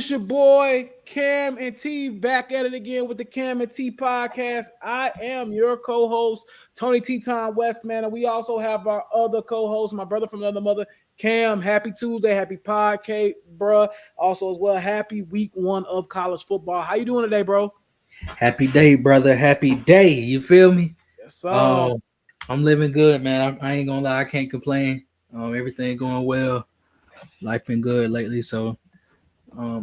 It's your boy Cam and T back at it again with the Cam and T podcast. I am your co-host, Tony T. Tom Westman, and we also have our other co-host, my brother from another mother, Cam. Happy Tuesday, happy podcast, bruh. Also, as well, happy week 1 of college football. How you doing today, bro? Happy day, brother. Happy day. You feel me? Yes, sir. I'm living good, man. I ain't gonna lie. I can't complain. Everything going well. Life been good lately, so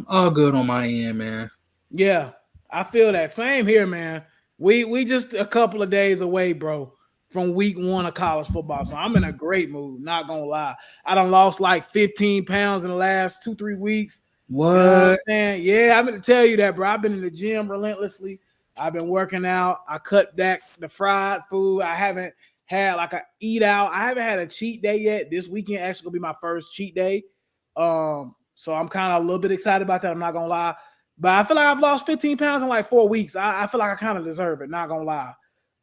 all good on my end, man. Yeah, I feel that. Same here, man. We just a couple of days away, bro, from week 1 of college football. So I'm in a great mood, not gonna lie. I done lost like 15 pounds in the last 2-3 weeks. What? You know what I'm saying? Yeah, I'm gonna tell you that, bro. I've been in the gym relentlessly. I've been working out. I cut back the fried food. I haven't had like a eat out. I haven't had a cheat day yet. This weekend actually gonna be my first cheat day. So I'm kind of a little bit excited about that. I'm not gonna lie. But I feel like I've lost 15 pounds in like 4 weeks. I feel like I kind of deserve it, not gonna lie.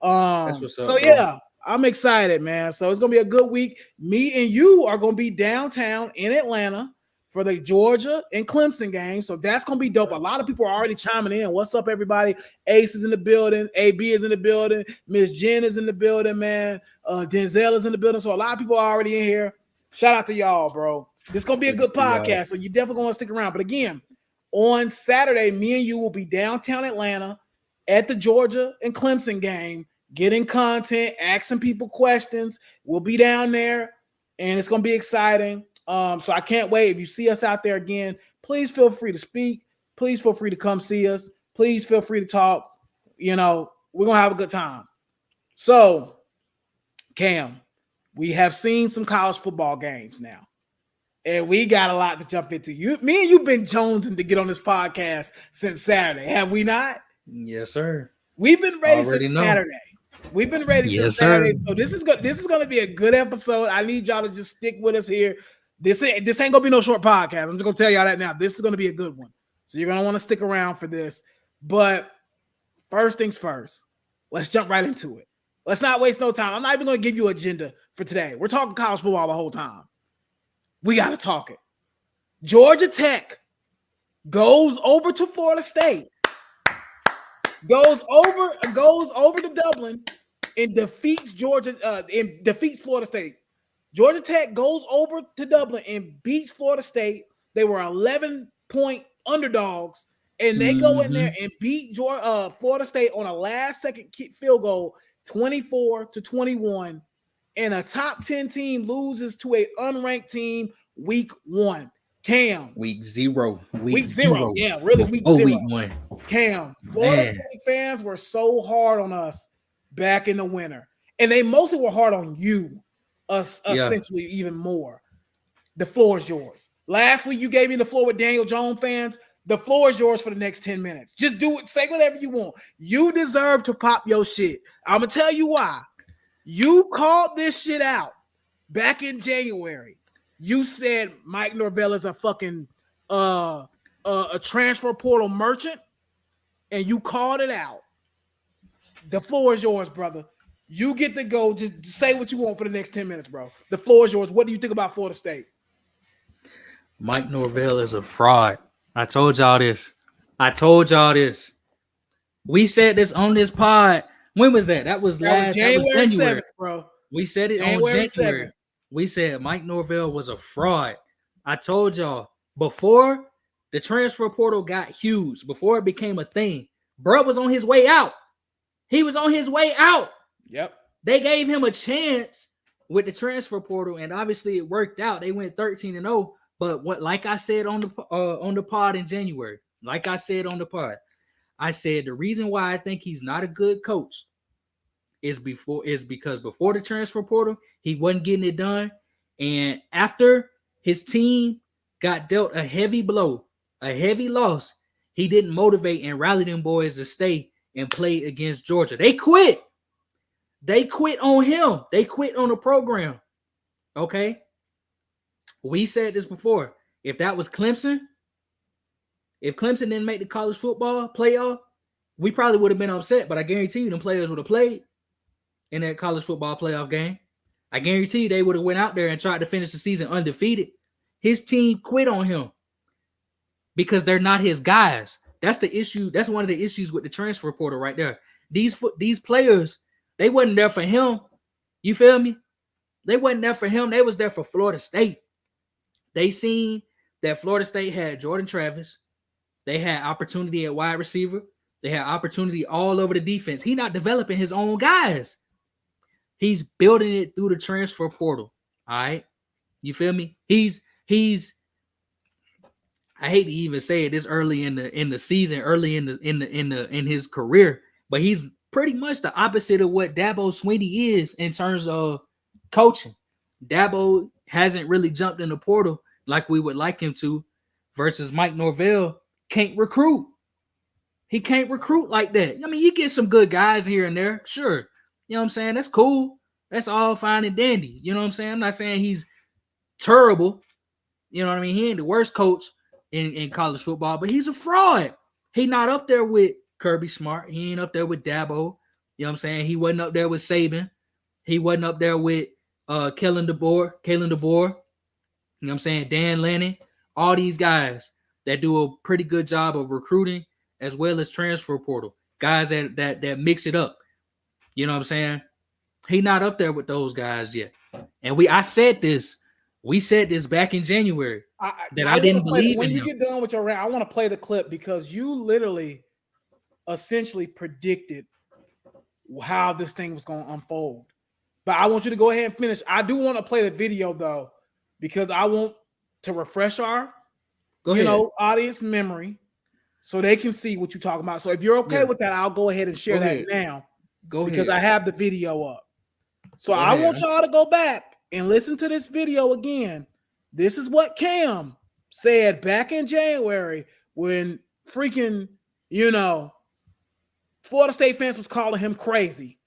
That's what's up, So bro. yeah, I'm excited, man. So it's gonna be a good week. Me and you are gonna be downtown in Atlanta for the Georgia and Clemson game. So that's gonna be dope. A lot of people are already chiming in. What's up, everybody? Ace is in the building, AB is in the building, Miss Jen is in the building, man. Denzel is in the building. So a lot of people are already in here. Shout out to y'all, bro. This is gonna be a good podcast. So you definitely gonna stick around. But again, on Saturday, me and you will be downtown Atlanta at the Georgia and Clemson game, getting content, asking people questions. We'll be down there, and it's going to be exciting. So I can't wait. If you see us out there again, please feel free to speak. Please feel free to come see us. Please feel free to talk. You know, we're going to have a good time. So, Cam, we have seen some college football games now. And we got a lot to jump into. Me and you've been jonesing to get on this podcast since Saturday, have we not? Yes, sir. We've been ready since Saturday. We've been ready since Saturday. So this is going to be a good episode. I need y'all to just stick with us here. This ain't gonna be no short podcast. I'm just gonna tell y'all that now. This is gonna be a good one. So you're gonna want to stick around for this. But first things first, let's jump right into it. Let's not waste no time. I'm not even gonna give you an agenda for today. We're talking college football the whole time. We got to talk it. Georgia Tech goes over to Florida State, goes over to Dublin and defeats Florida State. Georgia Tech goes over to Dublin and beats Florida State. They were 11-point underdogs, and they go in there and beat Florida State on a last-second field goal, 24-21. And a top 10 team loses to an unranked team week 1. Cam. Week 0. Week 0. Yeah, really week 0. Week 1. Cam. Florida State fans were so hard on us back in the winter. And they mostly were hard on you, essentially even more. The floor is yours. Last week you gave me the floor with Daniel Jones fans. The floor is yours for the next 10 minutes. Just do it. Say whatever you want. You deserve to pop your shit. I'm going to tell you why. You called this shit out back in January. You said Mike Norvell is a fucking a transfer portal merchant, and you called it out. The floor is yours, brother. You get to go. Just say what you want for the next 10 minutes, bro. The floor is yours. What do you think about Florida State? Mike Norvell is a fraud. I told y'all this. We said this on this pod. When was that? That was January 7th, bro. We said it January on January. 7th. We said Mike Norvell was a fraud. I told y'all before the transfer portal got huge, before it became a thing, bro was on his way out. He was on his way out. Yep. They gave him a chance with the transfer portal, and obviously it worked out. They went 13-0. But like I said on the pod in January, I said the reason why I think he's not a good coach is because before the transfer portal, he wasn't getting it done. And after his team got dealt a heavy blow, a heavy loss, he didn't motivate and rally them boys to stay and play against Georgia. They quit. They quit on him. They quit on the program. Okay? We said this before. If that was Clemson, if Clemson didn't make the college football playoff, we probably would have been upset, but I guarantee you them players would have played in that college football playoff game. I guarantee you they would have went out there and tried to finish the season undefeated. His team quit on him. because they're not his guys. That's the issue. That's one of the issues with the transfer portal right there. These players, they wasn't there for him. You feel me? They wasn't there for him. They was there for Florida State. They seen that Florida State had Jordan Travis. They had opportunity at wide receiver. They had opportunity all over the defense. He not developing his own guys. He's building it through the transfer portal. All right. You feel me? He's I hate to even say it this early in the season, early in his career, but he's pretty much the opposite of what Dabo Swinney is in terms of coaching. Dabo hasn't really jumped in the portal like we would like him to, versus Mike Norvell can't recruit. He can't recruit like that. I mean, you get some good guys here and there, sure. You know what I'm saying? That's cool. That's all fine and dandy. You know what I'm saying? I'm not saying he's terrible. You know what I mean? He ain't the worst coach in college football, but he's a fraud. He not up there with Kirby Smart. He ain't up there with Dabo. You know what I'm saying? He wasn't up there with Saban. He wasn't up there with Kellen DeBoer. You know what I'm saying? Dan Lanning. All these guys that do a pretty good job of recruiting as well as transfer portal. Guys that mix it up. You know what I'm saying? He not up there with those guys yet. And we said this back in January I didn't believe when in you him. get done with your rant. I want to play the clip because you literally essentially predicted how this thing was going to unfold. But I want you to go ahead and finish. I do want to play the video though, because I want to refresh our audience memory so they can see what you're talking about. So if you're okay with that, I'll go ahead and share that now. Because I have the video up. So I want y'all to go back and listen to this video again. This is what Cam said back in January when freaking, Florida State fans was calling him crazy.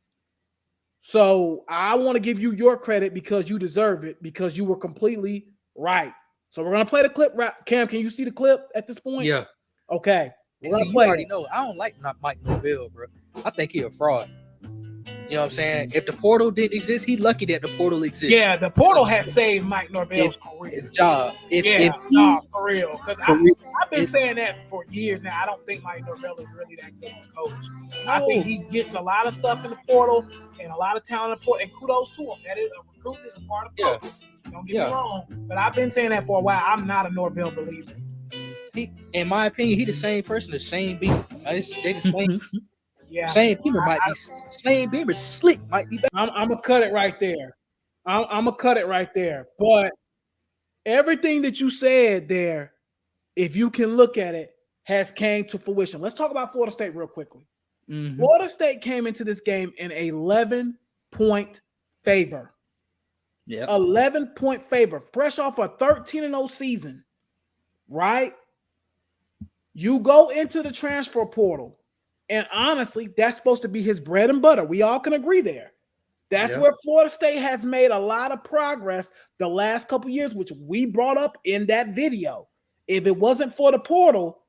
So I want to give you your credit because you deserve it, because you were completely right. So we're going to play the clip. Cam, can you see the clip at this point? Yeah. Okay. You already know, I don't like Mike Norvell, bro. I think he a fraud. You know what I'm saying? If the portal didn't exist, he's lucky that the portal exists. Yeah, the portal has saved Mike Norvell's career. His job. For real. Because I've been saying that for years now. I don't think Mike Norvell is really that good of a coach. No. I think he gets a lot of stuff in the portal and a lot of talent in the portal. And kudos to him. That is a recruit is a part of coaching. Don't get me wrong. But I've been saying that for a while. I'm not a Norvell believer. In my opinion, he the same person, the same beat. They the same. Shane Beamer might be Shane Beamer slick might be better. I'm gonna cut it right there. I'm gonna cut it right there. But everything that you said there, if you can look at it, has came to fruition. Let's talk about Florida State real quickly. Mm-hmm. Florida State came into this game in 11-point favor. Yeah, 11-point favor, fresh off a 13-0 season. Right? You go into the transfer portal. And honestly, that's supposed to be his bread and butter. We all can agree there. That's where Florida State has made a lot of progress the last couple of years, which we brought up in that video. If it wasn't for the portal,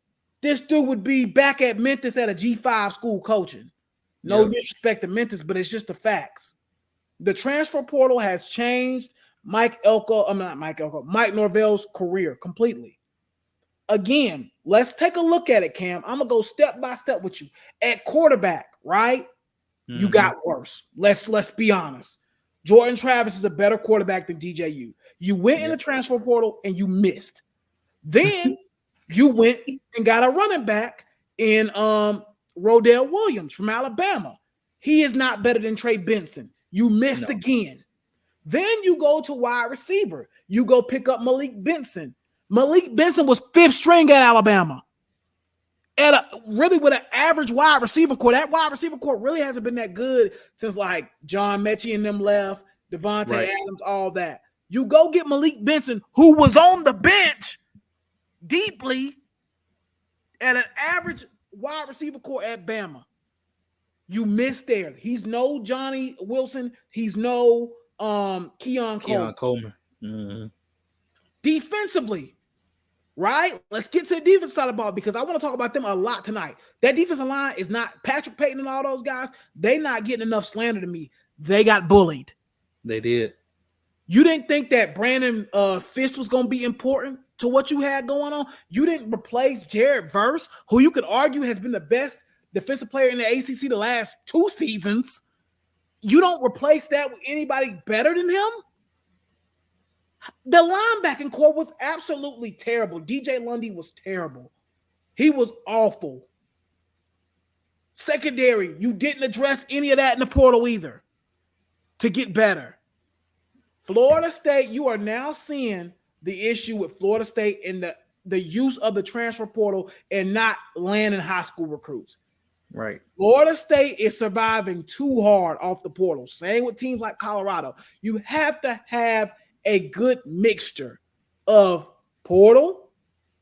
this dude would be back at Memphis at a G5 school coaching. No disrespect to Memphis, but it's just the facts. The transfer portal has changed Mike Norvell's career completely. Again, let's take a look at it, Cam. I'm going to go step by step with you. At quarterback, right? Mm-hmm. You got worse. Let's be honest. Jordan Travis is a better quarterback than DJU. You went in the transfer portal and you missed. Then you went and got a running back in Rodell Williams from Alabama. He is not better than Trey Benson. You missed again. Then you go to wide receiver. You go pick up Malik Benson. Malik Benson was fifth string at Alabama. Really with an average wide receiver core. That wide receiver core really hasn't been that good since like John Mechie and them left, Devontae Adams, all that. You go get Malik Benson, who was on the bench deeply at an average wide receiver core at Bama. You missed there. He's no Johnny Wilson. He's no Keon Coleman. Mm-hmm. Defensively, right? Let's get to the defense side of the ball because I want to talk about them a lot tonight. That defensive line is not Patrick Payton and all those guys. They not getting enough slander to me. They got bullied. They did. You didn't think that Brandon Fisk was going to be important? to what you had going on. You didn't replace Jared Verse, who you could argue has been the best defensive player in the ACC the last 2 seasons. You don't replace that with anybody better than him? The linebacking core was absolutely terrible. DJ Lundy was terrible. He was awful. Secondary, you didn't address any of that in the portal either to get better. Florida State, you are now seeing the issue with Florida State in the use of the transfer portal and not landing high school recruits. Right. Florida State is surviving too hard off the portal. Same with teams like Colorado. You have to have a good mixture of portal,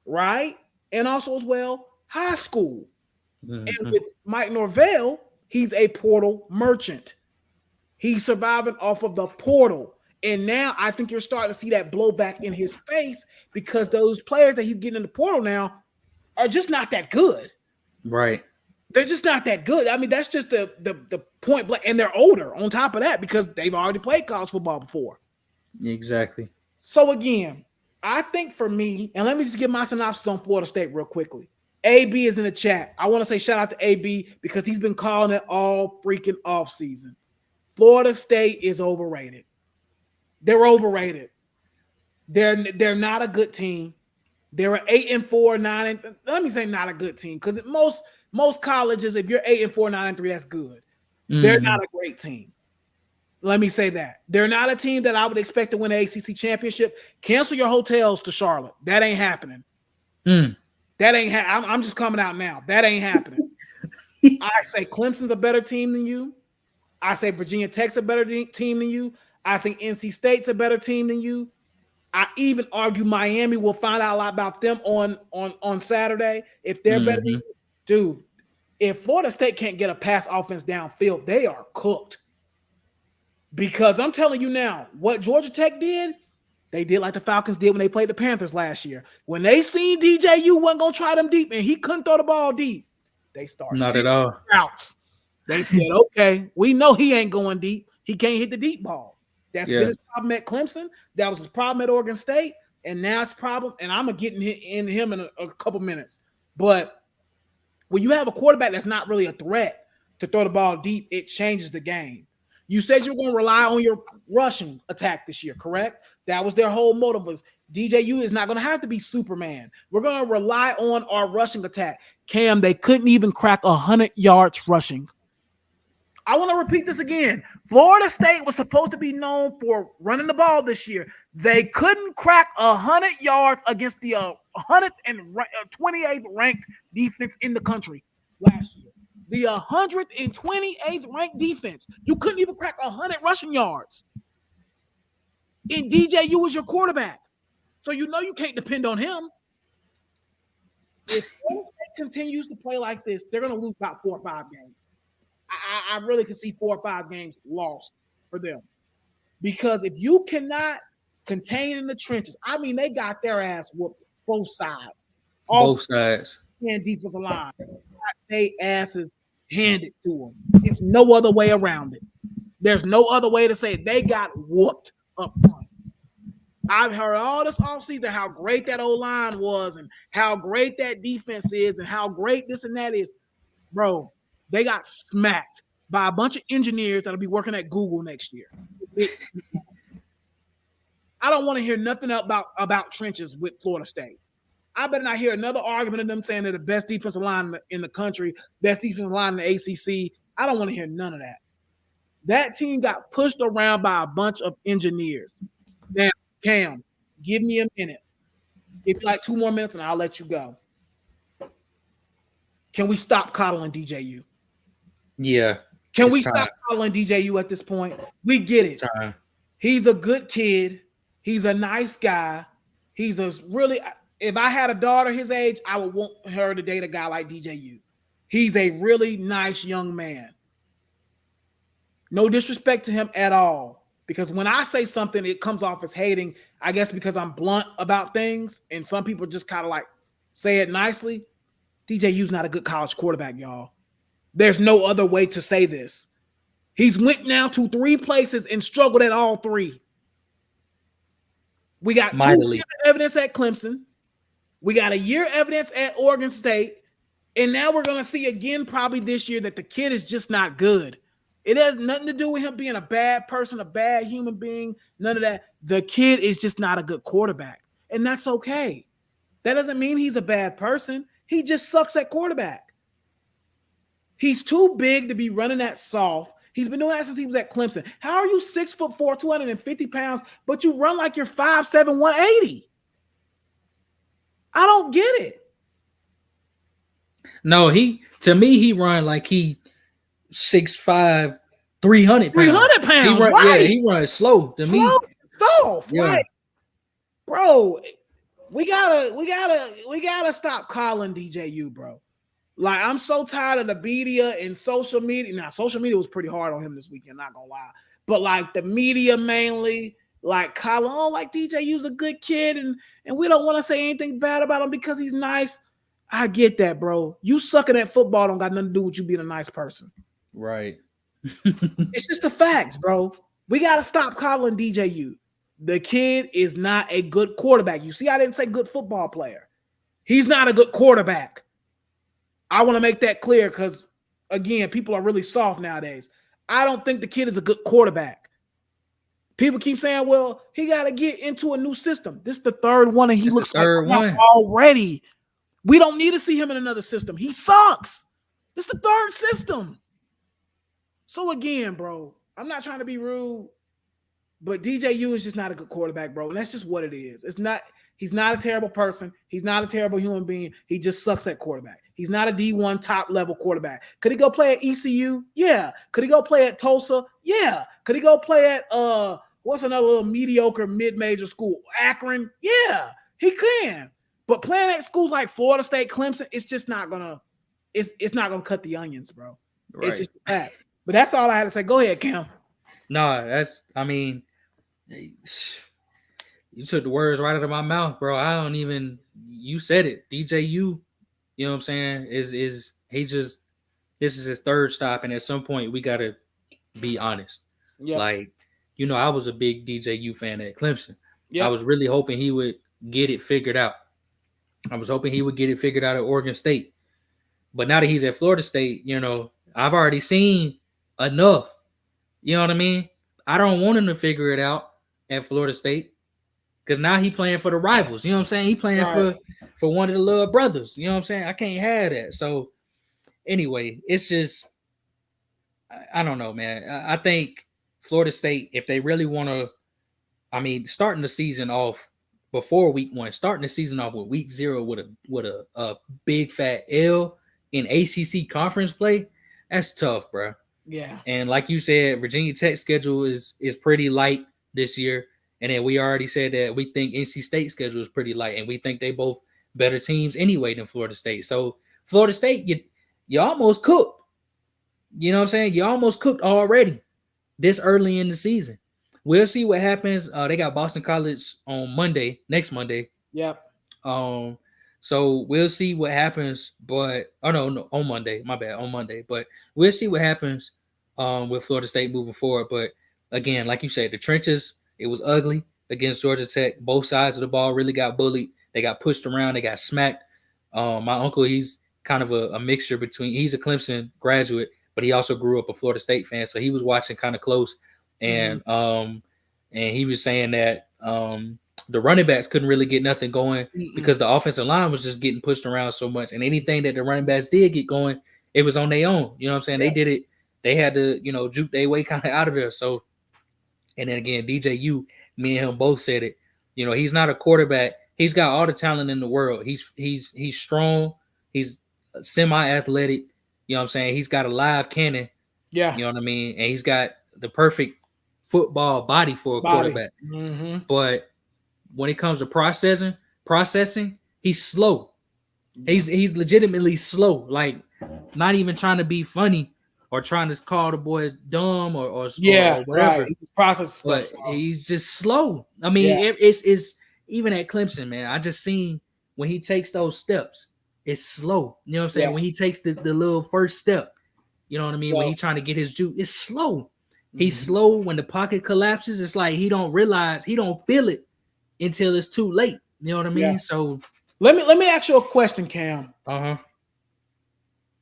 right? And also as well, high school. Mm-hmm. And with Mike Norvell, he's a portal merchant. He's surviving off of the portal. And now I think you're starting to see that blowback in his face because those players that he's getting in the portal now are just not that good. Right. They're just not that good. I mean, that's just the point blank. And they're older on top of that because they've already played college football before. Exactly. So again, I think for me, and let me just give my synopsis on Florida State real quickly. AB is in the chat. I want to say shout out to AB because he's been calling it all freaking off season. Florida State is overrated. They're overrated. They're not a good team. They're an 8-4, 9. Let me say not a good team because most colleges, if you're 8-4, 9-3, that's good. Mm-hmm. They're not a great team. Let me say that. They're not a team that I would expect to win an ACC championship. Cancel your hotels to Charlotte. That ain't happening. That ain't I'm just coming out now. That ain't happening. I say Clemson's a better team than you. I say Virginia Tech's a better team than you. I think NC State's a better team than you. I even argue Miami. Will find out a lot about them on Saturday. If they're better than you. Dude, if Florida State can't get a pass offense downfield, they are cooked. Because I'm telling you now, what Georgia Tech did, they did like the Falcons did when they played the Panthers last year. When they seen DJU wasn't going to try them deep and he couldn't throw the ball deep, they started not at all routes. They said, okay, we know he ain't going deep. He can't hit the deep ball. That's been his problem at Clemson. That was his problem at Oregon State. And now it's a problem. And I'm going to get in him in a couple minutes. But when you have a quarterback that's not really a threat to throw the ball deep, it changes the game. You said you were going to rely on your rushing attack this year, correct? That was their whole motive was DJU is not going to have to be Superman. We're going to rely on our rushing attack. Cam, they couldn't even crack 100 yards rushing. I want to repeat this again. Florida State was supposed to be known for running the ball this year. They couldn't crack 100 yards against the 128th ranked defense in the country last year. The 128th ranked defense. You couldn't even crack 100 rushing yards. And DJU was your quarterback. So you know you can't depend on him. If Florida State continues to play like this, they're going to lose about 4 or 5 games. I really can see 4 or 5 games lost for them. Because if you cannot contain in the trenches, I mean, they got their ass whooped both sides. Both sides. And defensive line. They asses handed to them. It's no other way around it. There's no other way to say it. They got whooped up front. I've heard all this offseason how great that O-line was and how great that defense is and how great this and that is. Bro, they got smacked by a bunch of engineers that'll be working at Google next year. I don't want to hear nothing about trenches with Florida State. I better not hear another argument of them saying they're the best defensive line in the country, best defensive line in the ACC. I don't want to hear none of that. That team got pushed around by a bunch of engineers. Now, Cam, give me a minute. Give me like 2 more minutes and I'll let you go. Can we stop coddling DJU? Yeah. Can we stop coddling DJU at this point? We get it. He's a good kid. He's a nice guy. He's a really – if I had a daughter his age, I would want her to date a guy like DJU. He's a really nice young man. No disrespect to him at all. Because when I say something, it comes off as hating, I guess because I'm blunt about things. And some people just kind of like say it nicely. DJU's not a good college quarterback, y'all. There's no other way to say this. He's went now to 3 places and struggled at all 3. We got 2 evidence at Clemson. We got a year evidence at Oregon State. And now we're going to see again probably this year that the kid is just not good. It has nothing to do with him being a bad person, a bad human being, none of that. The kid is just not a good quarterback. And that's okay. That doesn't mean he's a bad person. He just sucks at quarterback. He's too big to be running that soft. He's been doing that since he was at Clemson. How are you 6'4", 250 pounds, but you run like you're 5'7", 180? I don't get it. No, to me, he run like he 6'5", 300 pounds. 300 pounds, he run, right? Yeah, he runs slow to me. Soft, yeah. Right? Bro, we gotta stop calling DJU, bro. Like, I'm so tired of the media and social media. Now, social media was pretty hard on him this weekend, not gonna lie. But like the media mainly, like calling, oh, like DJU's a good kid, and we don't want to say anything bad about him because he's nice. I get that, bro. You sucking at football don't got nothing to do with you being a nice person. Right. It's just the facts, bro. We got to stop calling DJU. The kid is not a good quarterback. You see, I didn't say good football player. He's not a good quarterback. I want to make that clear because, again, people are really soft nowadays. I don't think the kid is a good quarterback. People keep saying, well, he got to get into a new system. This is the third one, and he looks like crap already. We don't need to see him in another system. He sucks. This is the third system. So again, bro, I'm not trying to be rude, but DJU is just not a good quarterback, bro. And that's just what it is. He's not a terrible person. He's not a terrible human being. He just sucks at quarterback. He's not a D1 top level quarterback. Could he go play at ECU? Yeah. Could he go play at Tulsa? Yeah. Could he go play at what's another little mediocre mid-major school? Akron? Yeah, he can. But playing at schools like Florida State, Clemson, it's just not gonna, it's not gonna cut the onions, bro. Right. It's just that. But that's all I had to say. Go ahead, Cam. No, you took the words right out of my mouth, bro. You said it. DJU, you know what I'm saying, this is his third stop, and at some point we gotta be honest. Yeah. Like, I was a big DJU fan at Clemson. Yeah. I was really hoping he would get it figured out. I was hoping he would get it figured out at Oregon State. But now that he's at Florida State, I've already seen enough. You know what I mean? I don't want him to figure it out at Florida State because now he's playing for the rivals. You know what I'm saying? He's playing for one of the little brothers. You know what I'm saying? I can't have that. So anyway, it's just, I don't know, man. I think Florida State, if they really want to, starting the season off before week 1, starting the season off with week 0 with a big fat L in ACC conference play, that's tough, bro. Yeah. And like you said, Virginia Tech schedule is pretty light this year. And then we already said that we think NC State schedule is pretty light, and we think they both better teams anyway than Florida State. So Florida State, you almost cooked. You know what I'm saying? You almost cooked already this early in the season. We'll see what happens. They got Boston College on next Monday. Yep. So we'll see what happens. But no, on Monday. My bad, on Monday. But we'll see what happens with Florida State moving forward. But again, like you said, the trenches, it was ugly against Georgia Tech. Both sides of the ball really got bullied. They got pushed around. They got smacked. My uncle, he's kind of a mixture between. He's a Clemson graduate, but he also grew up a Florida State fan, so he was watching kind of close. And and he was saying that the running backs couldn't really get nothing going because the offensive line was just getting pushed around so much. And anything that the running backs did get going, it was on their own. You know what I'm saying? Yeah. They did it. They had to, juke their way kind of out of there. So, and then again, DJU, me and him both said it. He's not a quarterback. He's got all the talent in the world. He's strong. He's semi-athletic. You know what I'm saying? He's got a live cannon. Yeah. You know what I mean? And he's got the perfect football body for a quarterback. Mm-hmm. But when it comes to processing, he's slow. He's legitimately slow. Like, not even trying to be funny or trying to call the boy dumb or whatever. Right. Process stuff. But he's just slow. It's even at Clemson, man. I just seen when he takes those steps, it's slow. You know what I'm saying? Yeah. When he takes the little first step, you know what I mean? Slow. When he's trying to get his juke, it's slow. He's slow when the pocket collapses. It's like he don't realize, he don't feel it until it's too late. You know what I mean? Yeah. So Let me ask you a question, Cam. Uh-huh.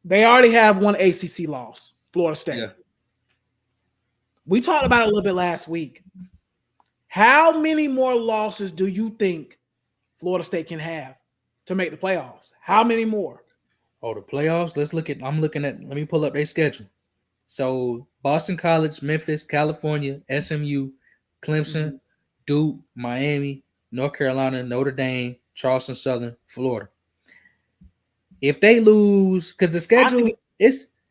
They already have one ACC loss, Florida State. Yeah. We talked about it a little bit last week. How many more losses do you think Florida State can have to make the playoffs? How many more? Oh, the playoffs. Let me pull up their schedule. So Boston College, Memphis, California, SMU, Clemson, Mhm. Duke, Miami, North Carolina, Notre Dame, Charleston Southern, Florida. If they lose, because the I schedule think,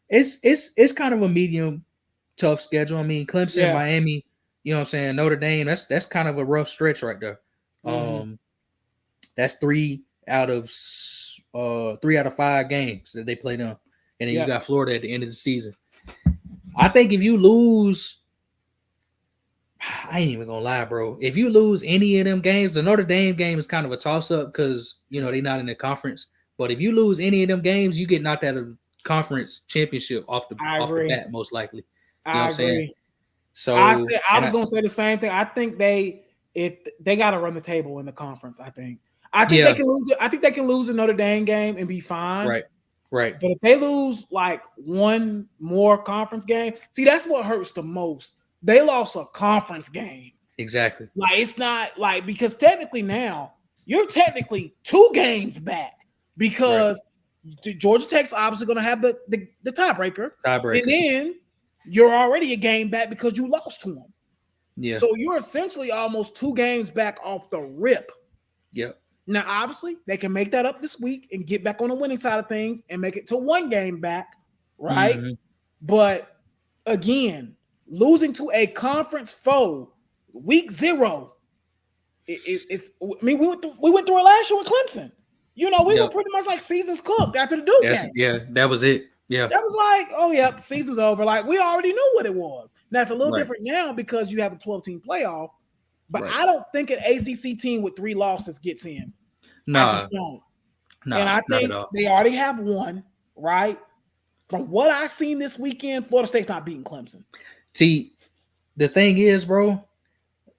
it's kind of a medium tough schedule. I mean, Clemson, yeah. Miami, you know what I'm saying, Notre Dame, that's kind of a rough stretch right there. Mhm. That's three out of 5 games that they play them. And then you Yeah. got Florida at the end of the season. I think if you lose, I ain't even gonna lie, bro. If you lose any of them games, the Notre Dame game is kind of a toss-up because they're not in the conference. But if you lose any of them games, you get knocked out of the conference championship off I the agree. bat, most likely. You know what I I'm saying? agree. So I and was gonna say the same thing. I think if they got to run the table in the conference. I think they yeah, can lose it. I think they can lose the Notre Dame game and be fine. right, right, But if they lose like one more conference game, see that's what hurts the most. They lost a conference game. exactly. Like it's not like because technically now you're technically 2 games back Right. because Georgia Tech's obviously going to have the tiebreaker, and Tiebreaker. then you're already a game back because you lost to them. Yeah. So you're essentially almost 2 games back off the rip. Yep. Now, obviously, they can make that up this week and get back on the winning side of things and make it to 1 game back, right? Mm-hmm. But again, losing to a conference foe week 0, it's. I mean, we went through it last year with Clemson. We were Yep. pretty much like seasons cooked after the Duke game. That was it. Yeah. That was like, oh yeah, season's over. Like we already knew what it was. Now it's a little Right. different now because you have a 12-team playoff. But Right. I don't think an ACC team with 3 losses gets in. I Nah, just don't. And nah, I not at think all. they already have one, right? From what I seen this weekend, Florida State's not beating Clemson. See, the thing is, bro,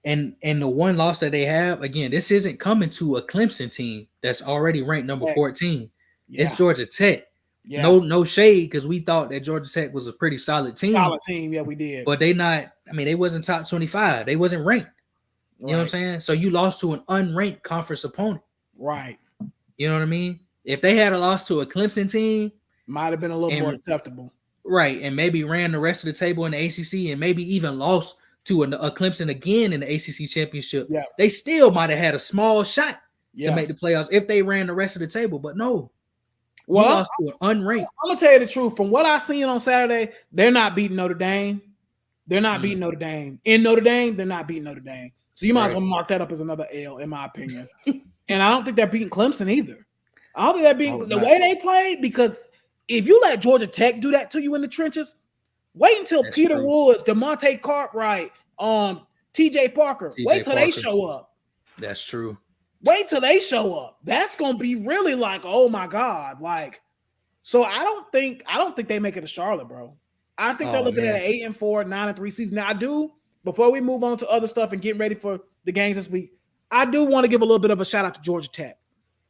and the one loss that they have, again, this isn't coming to a Clemson team that's already ranked number 14. Yeah. It's Georgia Tech. Yeah. No shade, because we thought that Georgia Tech was a pretty solid team. Solid team, yeah, we did. But they not, I mean, they wasn't top 25. They wasn't ranked. You know what I'm saying? So you lost to an unranked conference opponent. Right. You know what I mean? If they had a loss to a Clemson team, might have been a little more acceptable. Right, and maybe ran the rest of the table in the ACC and maybe even lost to a Clemson again in the ACC championship, they still might have had a small shot to make the playoffs if they ran the rest of the table. But no, you lost to an unranked. I'm going to tell you the truth. From what I seen on Saturday, they're not beating Notre Dame. They're not beating Notre Dame. In Notre Dame, they're not beating Notre Dame. So you might as well mark that up as another L, in my opinion. And I don't think they're beating Clemson either. I don't think they're beating the way they played, because if you let Georgia Tech do that to you in the trenches, wait until Peter Woods, DeMonte Cartwright, TJ Parker, wait till they show up. That's true. Wait till they show up. That's gonna be really like, oh my God. Like, so I don't think they make it to Charlotte, bro. I think they're looking at an 8-4, 9-3 season. Now, I do, before we move on to other stuff and get ready for the games this week, I do want to give a little bit of a shout out to Georgia Tech.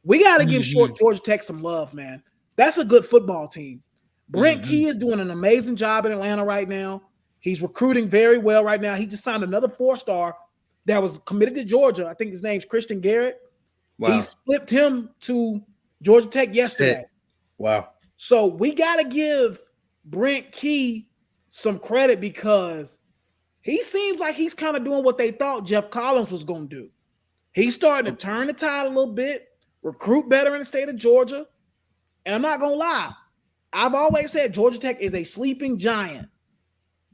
We got to give Georgia Tech some love, man. That's a good football team. Brent Key is doing an amazing job in Atlanta right now. He's recruiting very well right now. He just signed another 4-star that was committed to Georgia. I think his name's Christian Garrett. Wow. He flipped him to Georgia Tech yesterday. Wow. So we got to give Brent Key some credit because he seems like he's kind of doing what they thought Jeff Collins was going to do. He's starting to turn the tide a little bit, recruit better in the state of Georgia. And I'm not going to lie. I've always said Georgia Tech is a sleeping giant.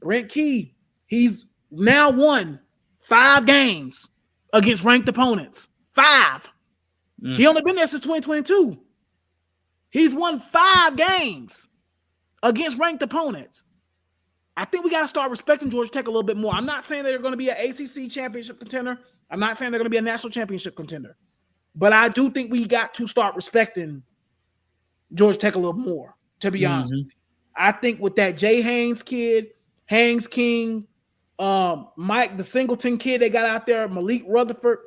Brent Key, he's now won 5 games against ranked opponents. 5. He only been there since 2022. He's won 5 games against ranked opponents. I think we got to start respecting Georgia Tech a little bit more. I'm not saying they're going to be an ACC championship contender. I'm not saying they're going to be a national championship contender. But I do think we got to start respecting Georgia Tech a little more, to be honest with you. I think with that Jay Haynes kid, Haynes King, Mike, the Singleton kid they got out there, Malik Rutherford,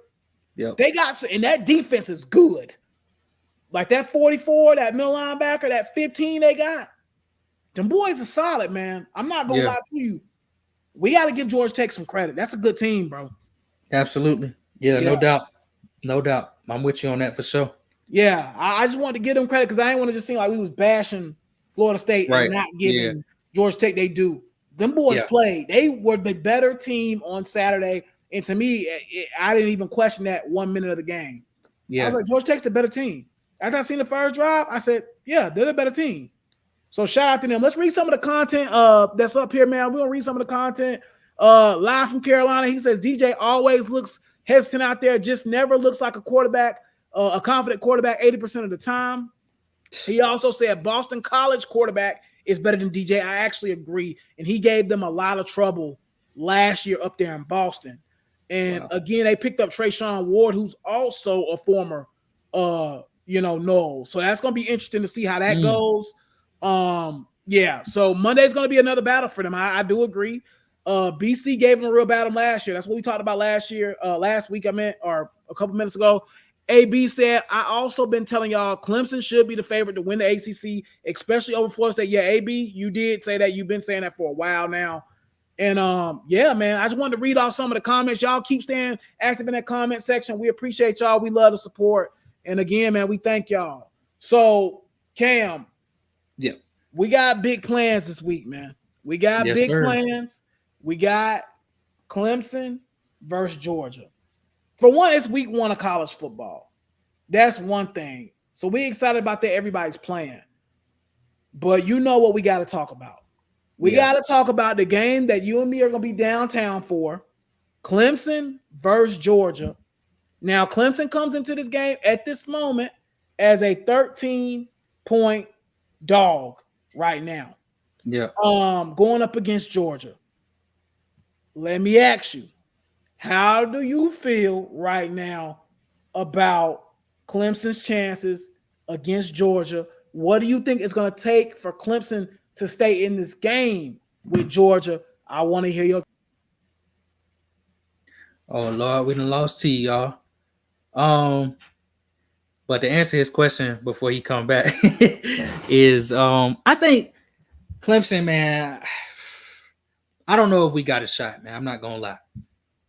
they got, and that defense is good. Like that 44, that middle linebacker, that 15 they got. Them boys are solid, man. I'm not gonna lie to you. We got to give Georgia Tech some credit. That's a good team, bro. Absolutely. Yeah, no doubt. No doubt. I'm with you on that for sure. Yeah, I just wanted to give them credit because I didn't want to just seem like we was bashing Florida State and not giving Georgia Tech they do. Them boys played. They were the better team on Saturday. And to me, I didn't even question that 1 minute of the game. Yeah. I was like, Georgia Tech's the better team. After I seen the first drive, I said, yeah, they're the better team. So shout out to them. Let's read some of the content that's up here, man. We're going to read some of the content. Live from Carolina, he says, DJ always looks hesitant out there, just never looks like a quarterback, a confident quarterback 80% of the time. He also said Boston College quarterback is better than DJ. I actually agree. And he gave them a lot of trouble last year up there in Boston. And again, they picked up Trayshawn Ward, who's also a former, Noel. So that's going to be interesting to see how that goes. So Monday's going to be another battle for them. I do agree. BC gave them a real battle last year. That's what we talked about last week, or a couple minutes ago. AB said, I also been telling y'all Clemson should be the favorite to win the ACC, especially over Florida State. Yeah, AB, you did say that. You've been saying that for a while now. And man, I just wanted to read off some of the comments. Y'all keep staying active in that comment section. We appreciate y'all. We love the support. And again, man, we thank y'all. So, Cam, we got big plans this week, man. We got big plans. We got Clemson versus Georgia. For one, it's week 1 of college football. That's one thing. So we excited about that. Everybody's playing. But you know what we got to talk about. We got to talk about the game that you and me are going to be downtown for. Clemson versus Georgia. Now, Clemson comes into this game at this moment as a 13-point dog right now. Yeah. Going up against Georgia. Let me ask you, how do you feel right now about Clemson's chances against Georgia? What do you think it's going to take for Clemson to stay in this game with Georgia? I want to hear your. Oh Lord, we done lost T, y'all. But to answer his question before he come back is, I think Clemson, man. I don't know if we got a shot, man. I'm not gonna lie.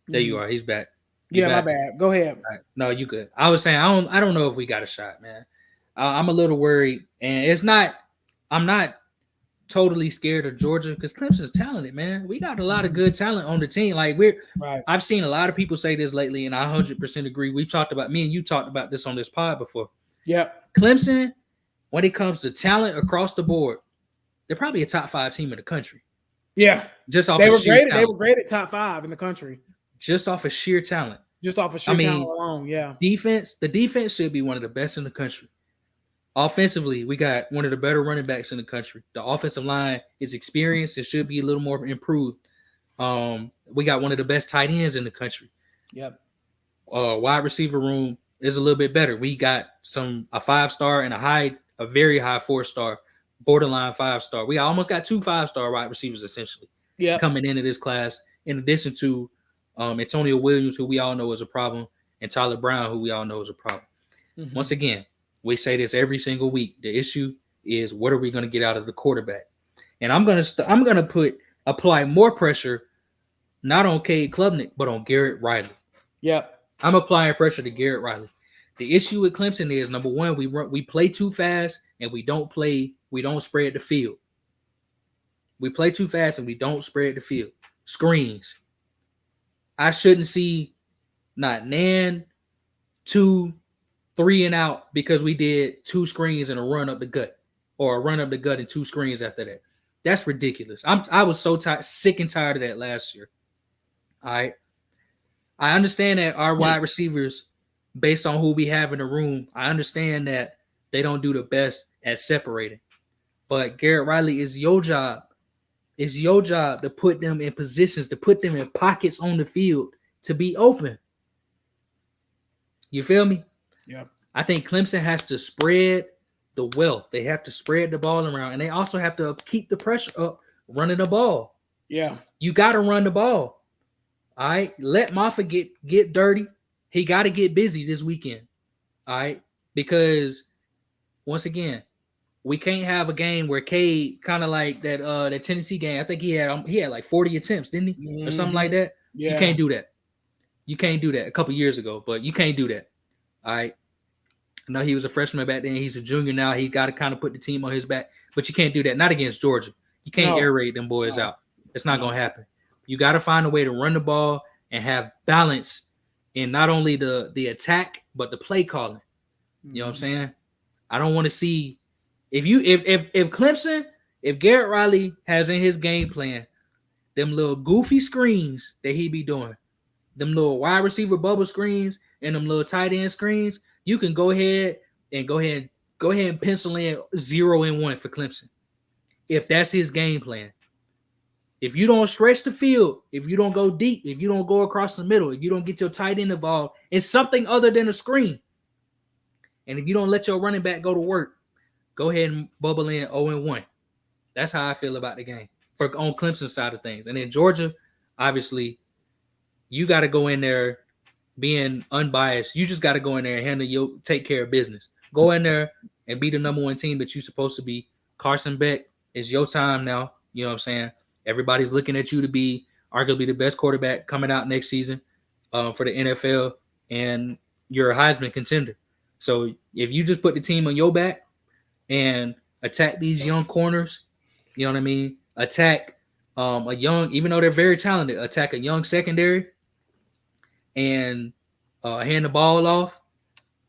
There you are. He's back. My bad. Go ahead. Right. No, you good. I was saying I don't know if we got a shot, man. I'm a little worried, and I'm not totally scared of Georgia because Clemson's talented, man. We got a lot of good talent on the team. Like I've seen a lot of people say this lately, and I 100% agree. Me and you talked about this on this pod before. Yeah, Clemson, when it comes to talent across the board, they're probably a top 5 team in the country. Yeah, just off they were graded top 5 in the country. Just off of sheer talent. Talent alone, yeah. The defense should be one of the best in the country. Offensively, we got one of the better running backs in the country. The offensive line is experienced. It should be a little more improved. We got one of the best tight ends in the country. Yep. Wide receiver room is a little bit better. We got a 5-star and a very high 4-star, borderline 5-star. We almost got 2 5-star wide receivers essentially coming into this class, in addition to Antonio Williams, who we all know is a problem, and Tyler Brown, who we all know is a problem. Mm-hmm. Once again, we say this every single week. The issue is, what are we going to get out of the quarterback? And I'm going to apply more pressure not on Cade Klubnik, but on Garrett Riley. Yep. I'm applying pressure to Garrett Riley. The issue with Clemson is, number one, we play too fast and we don't spread the field. We play too fast and we don't spread the field. Screens. I shouldn't see not 2, 3 and out because we did 2 screens and a run up the gut, or a run up the gut and 2 screens after that. That's ridiculous. I was so sick and tired of that last year. All right. I understand that our wide receivers, based on who we have in the room, I understand that they don't do the best at separating. But Garrett Riley, is your job. It's your job to put them in positions, to put them in pockets on the field to be open. You feel me? Yeah. I think Clemson has to spread the wealth. They have to spread the ball around, and they also have to keep the pressure up running the ball. Yeah. You got to run the ball. All right? Let Moffitt get dirty. He got to get busy this weekend. All right? Because once again, we can't have a game where Cade kind of like that Tennessee game. I think he had like 40 attempts, didn't he, or something like that? Yeah. You can't do that. You can't do that. A couple years ago, but you can't do that. All right. I know he was a freshman back then. He's a junior now. He got to kind of put the team on his back, but you can't do that. Not against Georgia. You can't air raid them boys out. It's not gonna happen. You got to find a way to run the ball and have balance in not only the attack but the play calling. You know what I'm saying? I don't want to see if Clemson, if Garrett Riley has in his game plan them little goofy screens that he be doing, them little wide receiver bubble screens and them little tight end screens, you can go ahead and pencil in 0 and 1 for Clemson. If that's his game plan. If you don't stretch the field, if you don't go deep, if you don't go across the middle, if you don't get your tight end involved in something other than a screen, and if you don't let your running back go to work, go ahead and bubble in 0 and 1. That's how I feel about the game on Clemson's side of things. And then Georgia, obviously, you got to go in there being unbiased. You just got to go in there and take care of business. Go in there and be the number one team that you're supposed to be. Carson Beck, it's your time now. You know what I'm saying? Everybody's looking at you to be arguably the best quarterback coming out next season for the NFL, and you're a Heisman contender. So if you just put the team on your back and attack these young corners, you know what I mean? Attack a young, even though they're very talented, attack a young secondary and hand the ball off,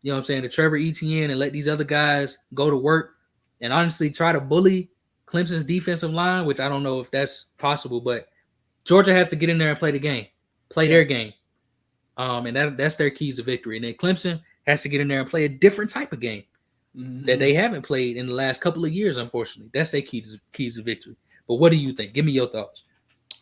you know what I'm saying, to Trevor Etienne and let these other guys go to work and honestly try to bully Clemson's defensive line, which I don't know if that's possible, but Georgia has to get in there and play the game, their game. And that's their keys to victory. And then Clemson has to get in there and play a different type of game that they haven't played in the last couple of years, unfortunately. That's their keys to victory. But what do you think? Give me your thoughts.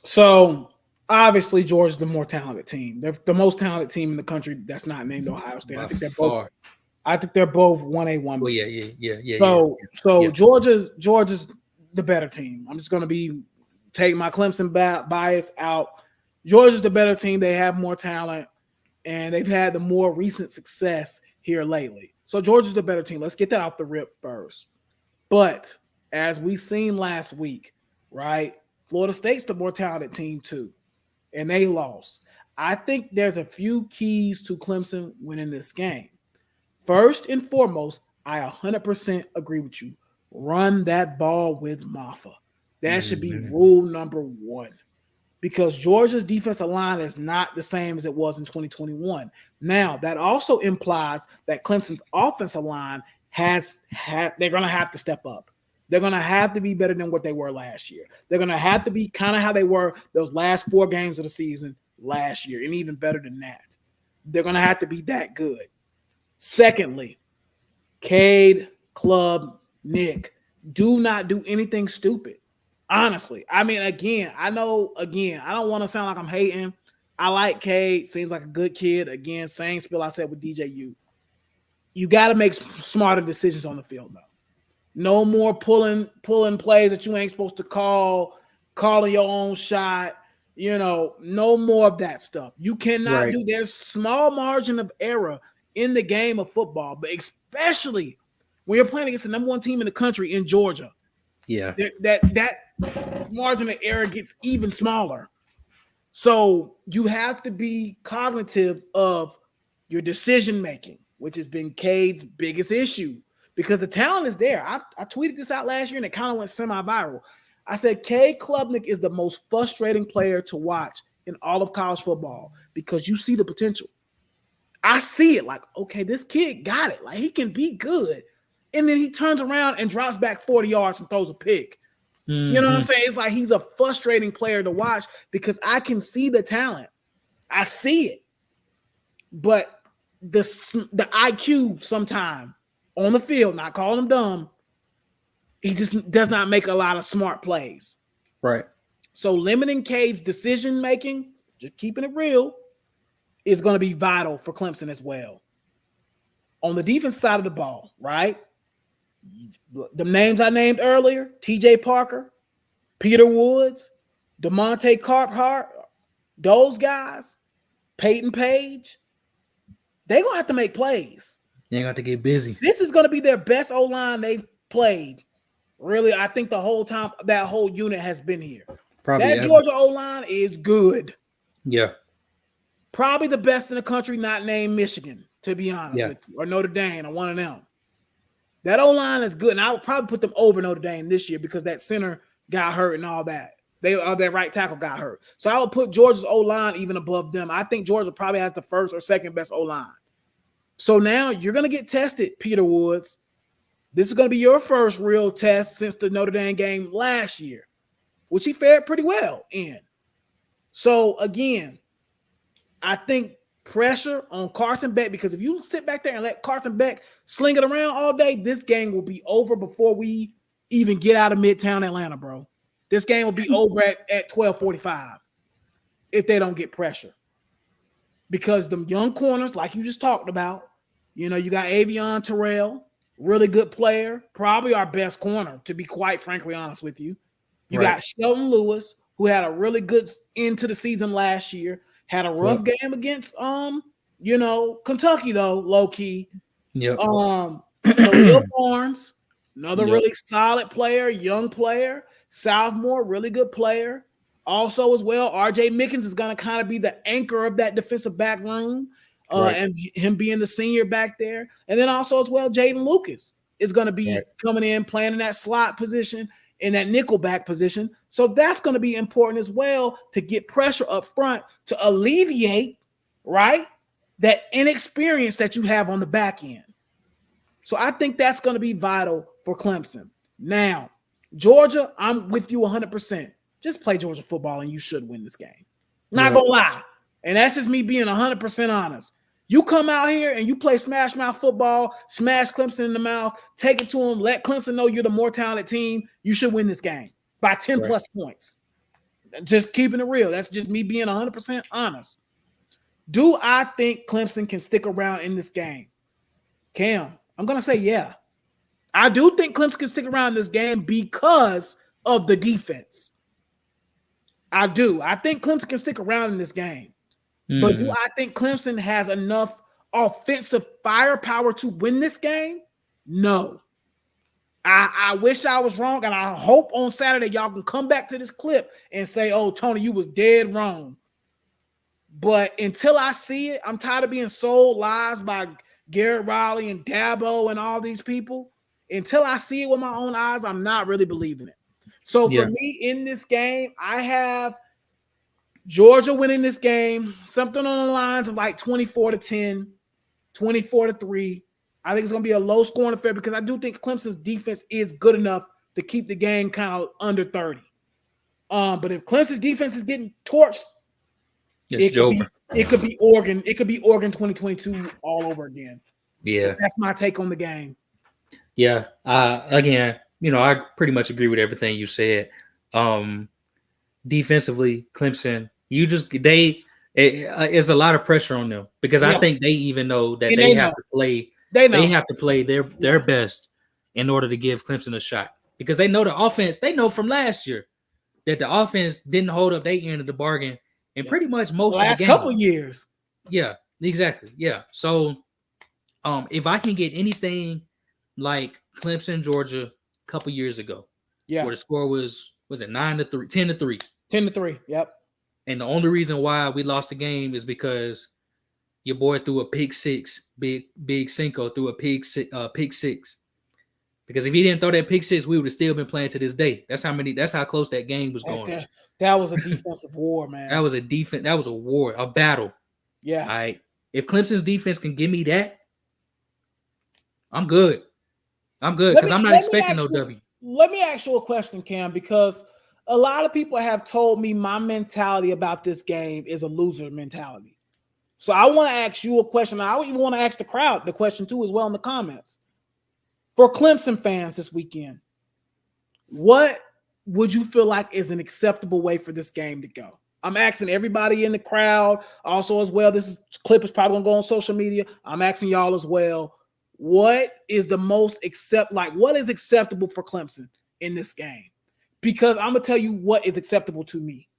So, obviously, Georgia's the more talented team. They're the most talented team in the country that's not named Ohio State. I think they're both 1A, 1B. Well, yeah. So Georgia's the better team. I'm just going to take my Clemson bias out. Georgia's the better team. They have more talent, and they've had the more recent success here lately. So Georgia's the better team. Let's get that off the rip first. But as we seen last week, right, Florida State's the more talented team too, and they lost. I think there's a few keys to Clemson winning this game. First and foremost, I 100% agree with you. Run that ball with Maffa. That should be rule number one, because Georgia's defensive line is not the same as it was in 2021. Now, that also implies that Clemson's offensive line they're going to have to step up. They're going to have to be better than what they were last year. They're going to have to be kind of how they were those last 4 games of the season last year, and even better than that. They're going to have to be that good. Secondly, Cade, Club, Nick, do not do anything stupid. Honestly. I mean, I don't want to sound like I'm hating. I like Cade. Seems like a good kid. Again, same spill I said with DJU. You got to make smarter decisions on the field, though. No more pulling plays that you ain't supposed to calling your own shot. No more of that stuff. You cannot do. There's small margin of error in the game of football, but especially when you're playing against the number one team in the country in Georgia. Yeah, that margin of error gets even smaller. So you have to be cognitive of your decision making, which has been Cade's biggest issue, because the talent is there. I tweeted this out last year and it kind of went semi-viral. I said Cade Klubnik is the most frustrating player to watch in all of college football, because you see the potential. I see it like, okay, this kid got it. Like, he can be good. And then he turns around and drops back 40 yards and throws a pick. Mm-hmm. You know what I'm saying? It's like he's a frustrating player to watch because I can see the talent. I see it. But the IQ sometime on the field, not calling him dumb, he just does not make a lot of smart plays. Right. So limiting Cade's decision-making, just keeping it real, is going to be vital for Clemson as well. On the defense side of the ball, right? The names I named earlier, TJ Parker, Peter Woods, DeMonte Carphart, those guys, Peyton Page, they're going to have to make plays. They got to get busy. This is going to be their best O-line they've played. Really, I think the whole time that whole unit has been here. Probably that ever. Georgia O-line is good. Yeah. Probably the best in the country, not named Michigan, to be honest Yeah. with you, or Notre Dame, or one of them. That O-line is good, and I would probably put them over Notre Dame this year because that center got hurt and all that. Their right tackle got hurt. So I would put Georgia's O-line even above them. I think Georgia probably has the first or second best O-line. So now you're going to get tested, Peter Woods. This is going to be your first real test since the Notre Dame game last year, which he fared pretty well in. So again, I think pressure on Carson Beck, because if you sit back there and let Carson Beck sling it around all day, this game will be over before we even get out of Midtown Atlanta, bro. This game will be over at 12:45 if they don't get pressure. Because them young corners, like you just talked about, you got Avion Terrell, really good player, probably our best corner, to be quite frankly honest with you. You got Sheldon Lewis, who had a really good end to the season last year, had a rough game against Kentucky though, low key. Yep. Khalil Barnes, another really solid player, young player, sophomore, really good player. Also, as well, RJ Mickens is going to kind of be the anchor of that defensive back room, and him being the senior back there. And then also, as well, Jaden Lucas is going to be coming in, playing in that slot position, in that nickel back position. So that's going to be important as well to get pressure up front to alleviate, that inexperience that you have on the back end. So I think that's going to be vital for Clemson. Now, Georgia, I'm with you 100%. Just play Georgia football and you should win this game. Not gonna lie. And that's just me being 100% honest. You come out here and you play smash mouth football, smash Clemson in the mouth, take it to them, let Clemson know you're the more talented team. You should win this game by 10 plus points. Just keeping it real. That's just me being 100% honest. Do I think Clemson can stick around in this game? Cam, I'm going to say yeah. I do think Clemson can stick around in this game because of the defense. I do. I think Clemson can stick around in this game. But do I think Clemson has enough offensive firepower to win this game? No. I wish I was wrong, and I hope on Saturday y'all can come back to this clip and say, oh, Tony, you was dead wrong. But until I see it, I'm tired of being sold lies by Garrett Riley and Dabo and all these people. Until I see it with my own eyes, I'm not really believing it. So for me in this game, I have Georgia winning this game, something on the lines of like 24-10, 24-3. I think it's going to be a low-scoring affair because I do think Clemson's defense is good enough to keep the game kind of under 30. But if Clemson's defense is getting torched, it could be Oregon. It could be Oregon 2022 all over again. Yeah, that's my take on the game. Yeah. Again, I pretty much agree with everything you said. Defensively, Clemson, it's a lot of pressure on them because I think they even know that they have to play. They have to play their best in order to give Clemson a shot because they know the offense. They know from last year that the offense didn't hold up their end of the bargain in pretty much most of the last game. Couple years. Yeah, exactly. Yeah. So, if I can get anything like Clemson, Georgia, a couple years ago, where the score was it 9-3, 10-3, 10-3. Yep. And the only reason why we lost the game is because your boy threw a pick six, big Cinco threw a pick six. Because if he didn't throw that pick six, we would have still been playing to this day. That's how close that game was going. That was a defensive war, man. That was a war, a battle. Yeah. All right. If Clemson's defense can give me that, I'm good. Because I'm not expecting no W. Let me ask you a question, Cam, because a lot of people have told me my mentality about this game is a loser mentality. So I want to ask you a question. I even want to ask the crowd the question too as well in the comments. For Clemson fans this weekend, what would you feel like is an acceptable way for this game to go? I'm asking everybody in the crowd also as well. This clip is probably going to go on social media. I'm asking y'all as well. What is the most what is acceptable for Clemson in this game? Because I'm going to tell you what is acceptable to me.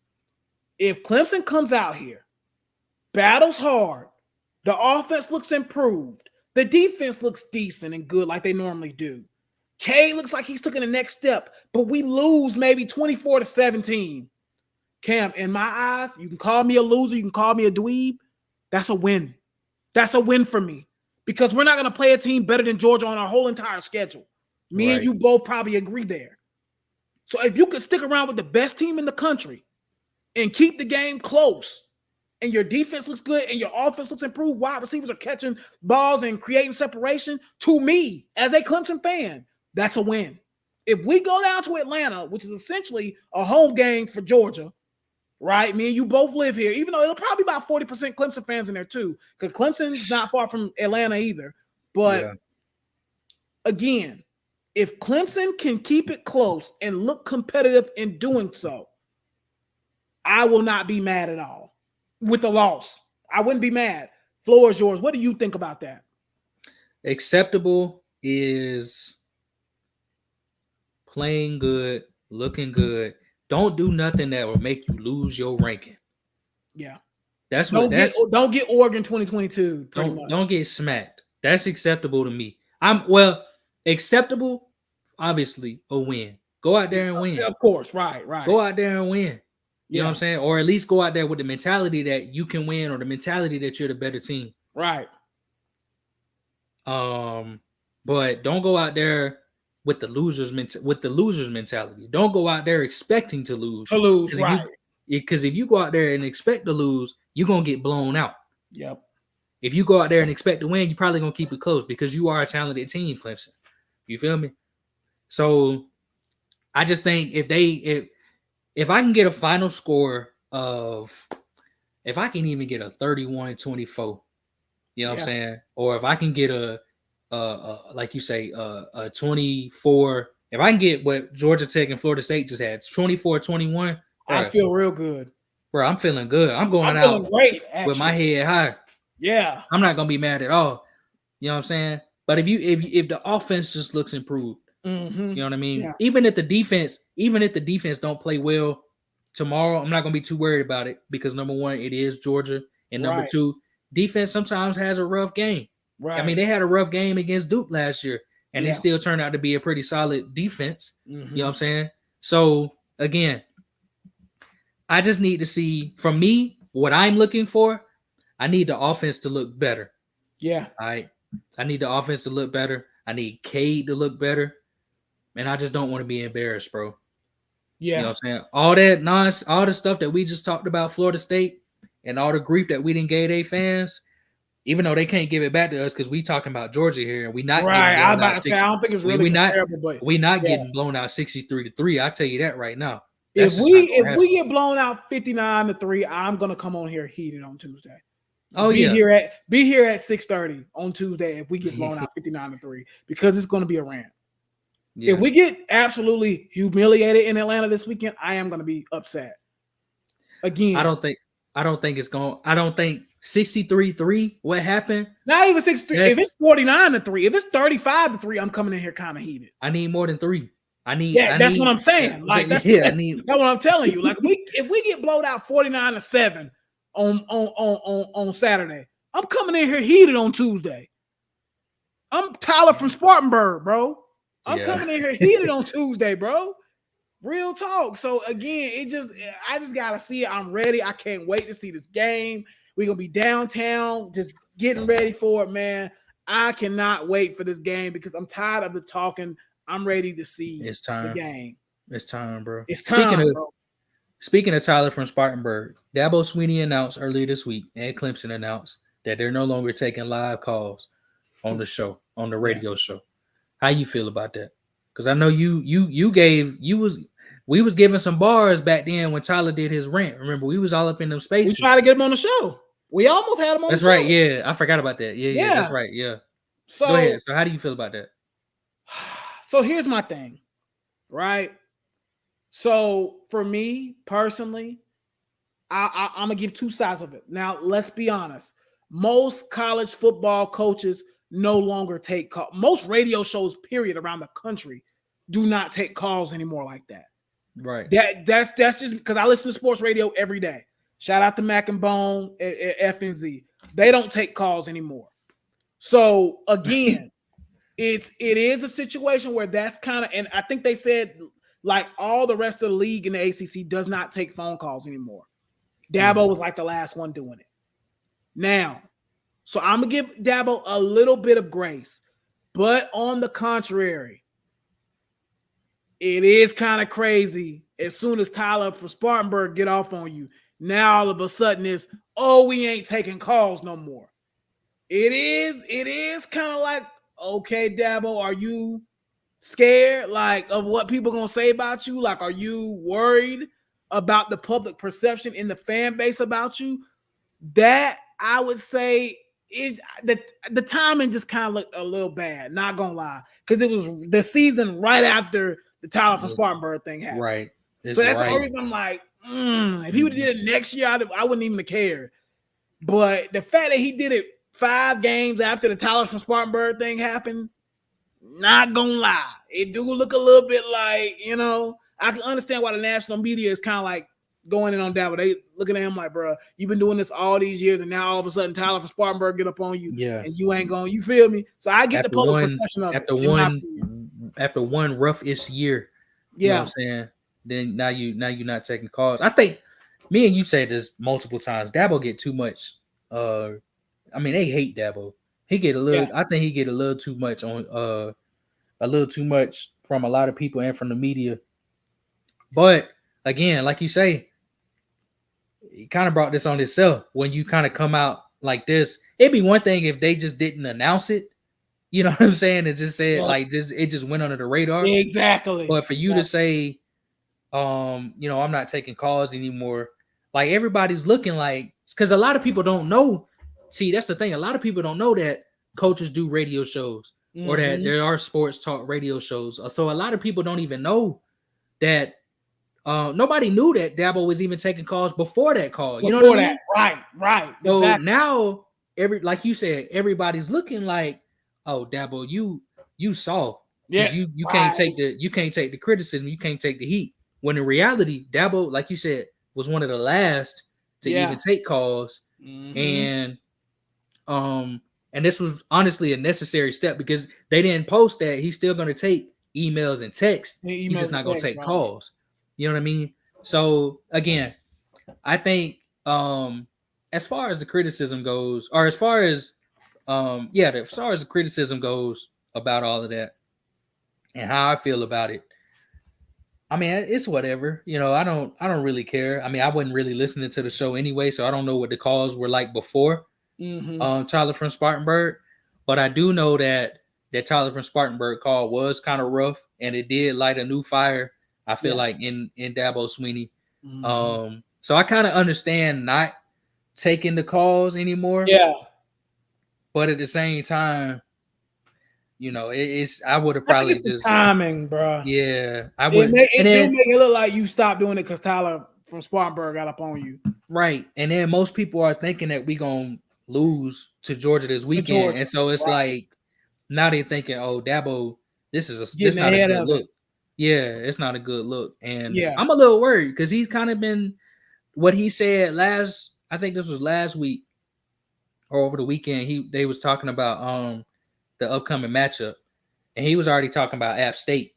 If Clemson comes out here, battles hard, the offense looks improved, The defense looks decent and good like they normally do. K looks like he's taking the next step, but we lose maybe 24-17. Cam, in my eyes, you can call me a loser, you can call me a dweeb. That's a win. That's a win for me because we're not going to play a team better than Georgia on our whole entire schedule. Me and you both probably agree there. So if you could stick around with the best team in the country and keep the game close, and your defense looks good and your offense looks improved, wide receivers are catching balls and creating separation, to me, as a Clemson fan, that's a win. If we go down to Atlanta, which is essentially a home game for Georgia, right? Me and you both live here, even though it'll probably be about 40% Clemson fans in there too, because Clemson's not far from Atlanta either. But again, if Clemson can keep it close and look competitive in doing so, I will not be mad at all with the loss. I wouldn't be mad. Floor is yours. What do you think about that? Acceptable is playing good, looking good. Don't do nothing that will make you lose your ranking. Yeah. That's don't what don't get Oregon 2022. Don't get smacked. That's acceptable to me. Acceptable, obviously, a win. Go out there and win. Of course, right. Go out there and win. You know what I'm saying? Or at least go out there with the mentality that you can win, or the mentality that you're the better team. Right. But don't go out there with the losers mentality. Don't go out there expecting to lose. Right. Because if you go out there and expect to lose, you're gonna get blown out. Yep. If you go out there and expect to win, you're probably gonna keep it close because you are a talented team, Clemson. You feel me? So I just think if I can get a final score of, if I can even get a 31-24, you know what I'm saying? Or if I can get a like you say, a 24, if I can get what Georgia Tech and Florida State just had, 24-21, I feel real good. Bro, I'm feeling good. I'm going out great, with my head high. Yeah. I'm not gonna be mad at all. You know what I'm saying? But if the offense just looks improved, you know what I mean? Yeah. Even if the defense don't play well tomorrow, I'm not gonna be too worried about it because number one, it is Georgia, and number two, defense sometimes has a rough game. Right. I mean, they had a rough game against Duke last year, and they still turned out to be a pretty solid defense. You know what I'm saying? So again, I just need to see, from me, what I'm looking for. I need the offense to look better. Yeah. All right. I need the offense to look better. I need Cade to look better. And I just don't want to be embarrassed, bro. Yeah. You know what I'm saying? All that nonsense, all the stuff that we just talked about, Florida State, and all the grief that we didn't give their fans, even though they can't give it back to us because we talking about Georgia here and we not right. I was about to say, I don't think it's really comparable, but we not getting blown out 63-3. I tell you that right now. If we get blown out 59-3, I'm gonna come on here heated on Tuesday. Oh, be here at 6:30 on Tuesday if we get blown out 59-3 because it's going to be a rant. Yeah. If we get absolutely humiliated in Atlanta this weekend, I am going to be upset. Again, I don't think it's going. I don't think 63-3. What happened? Not even 63. If it's 49-3, if it's 35-3, I'm coming in here kind of heated. I need more than 3. That's what I'm saying. Like that's what I'm telling you. Like if we get blown out 49-7. On Saturday, I'm coming in here heated on Tuesday. I'm Tyler from Spartanburg, bro. I'm coming in here heated on Tuesday, bro. Real talk. So again, I just gotta see it. I'm ready. I can't wait to see this game. We're gonna be downtown, just getting ready for it, man. I cannot wait for this game because I'm tired of the talking. I'm ready to see the game. It's time, bro. It's time, bro. Speaking of Tyler from Spartanburg, Dabo Swinney announced earlier this week, and Clemson announced that they're no longer taking live calls on the show, on the radio show. How you feel about that? Because I know we was giving some bars back then when Tyler did his rant. Remember, we was all up in them spaces. We tried to get him on the show. We almost had him on the show. That's right. Yeah, I forgot about that. Yeah, that's right. Yeah. So go ahead. So how do you feel about that? So here's my thing, right? So for me personally, I'm gonna give two sides of it. Now, let's be honest. Most college football coaches no longer take calls. Most radio shows, period, around the country do not take calls anymore like that. Right. That's just because I listen to sports radio every day. Shout out to Mac and Bone at FNZ. They don't take calls anymore. So again, it is a situation where that's kind of, and I think they said like all the rest of the league in the ACC does not take phone calls anymore. Dabo was like the last one doing it. Now, so I'm gonna give Dabo a little bit of grace, but on the contrary, it is kind of crazy. As soon as Tyler from Spartanburg get off on you, now all of a sudden it's, oh, we ain't taking calls no more. It is kind of like, okay, Dabo, are you scared like of what people gonna say about you? Like, are you worried about the public perception in the fan base about you? That I would say is the timing just kind of looked a little bad, not gonna lie, because it was the season right after the Tyler from Spartanburg thing happened. Right. So that's the only reason I'm like, if he would have did it next year, I wouldn't even care. But the fact that he did it 5 games after the Tyler from Spartanburg thing happened, not gonna lie, it do look a little bit like, I can understand why the national media is kind of like going in on Dabo. They looking at him like, bro, you've been doing this all these years, and now all of a sudden Tyler from Spartanburg get up on you, and you ain't going. You feel me? So I get the public perception of after one rough-ish year. You know what I'm saying? Then now you're not taking calls. I think me and you said this multiple times. Dabo get too much. They hate Dabo. He get a little. I think he get a little too much on. A little too much from a lot of people and from the media. But again, like you say, he kind of brought this on himself. When you kind of come out like this, it'd be one thing if they just didn't announce it. You know what I'm saying? It just said it just went under the radar. Exactly. But for you to say, I'm not taking calls anymore. Like everybody's looking like, because a lot of people don't know. See, that's the thing. A lot of people don't know that coaches do radio shows or that there are sports talk radio shows. So a lot of people don't even know that. Nobody knew that Dabo was even taking calls before that call. You know what I mean? Right. So exactly. Now, like you said, everybody's looking like, oh, Dabo, you saw. Yeah. You can't take the criticism. You can't take the heat. When in reality, Dabo, like you said, was one of the last to even take calls. And this was honestly a necessary step because they didn't post that he's still going to take emails and texts. He's just not going to take calls. You know what I mean? So again, I think as far as the criticism goes, or as far as the criticism goes about all of that and how I feel about it, I mean, it's whatever. I don't really care. I mean, I wasn't really listening to the show anyway, so I don't know what the calls were like before Tyler from Spartanburg. But I do know that Tyler from Spartanburg call was kind of rough, and it did light a new fire. I feel like in Dabo Swinney. So I kind of understand not taking the calls anymore. Yeah. But at the same time, I would have probably just timing, bro. Yeah, I would. It do make it look like you stopped doing it because Tyler from Spartanburg got up on you. Right, and then most people are thinking that we gonna lose to Georgia this weekend, and so it's like now they're thinking, oh, Dabo, this not a good look. Yeah, it's not a good look. And I'm a little worried because he's kind of been what he said I think this was last week or over the weekend. They was talking about the upcoming matchup, and he was already talking about App State.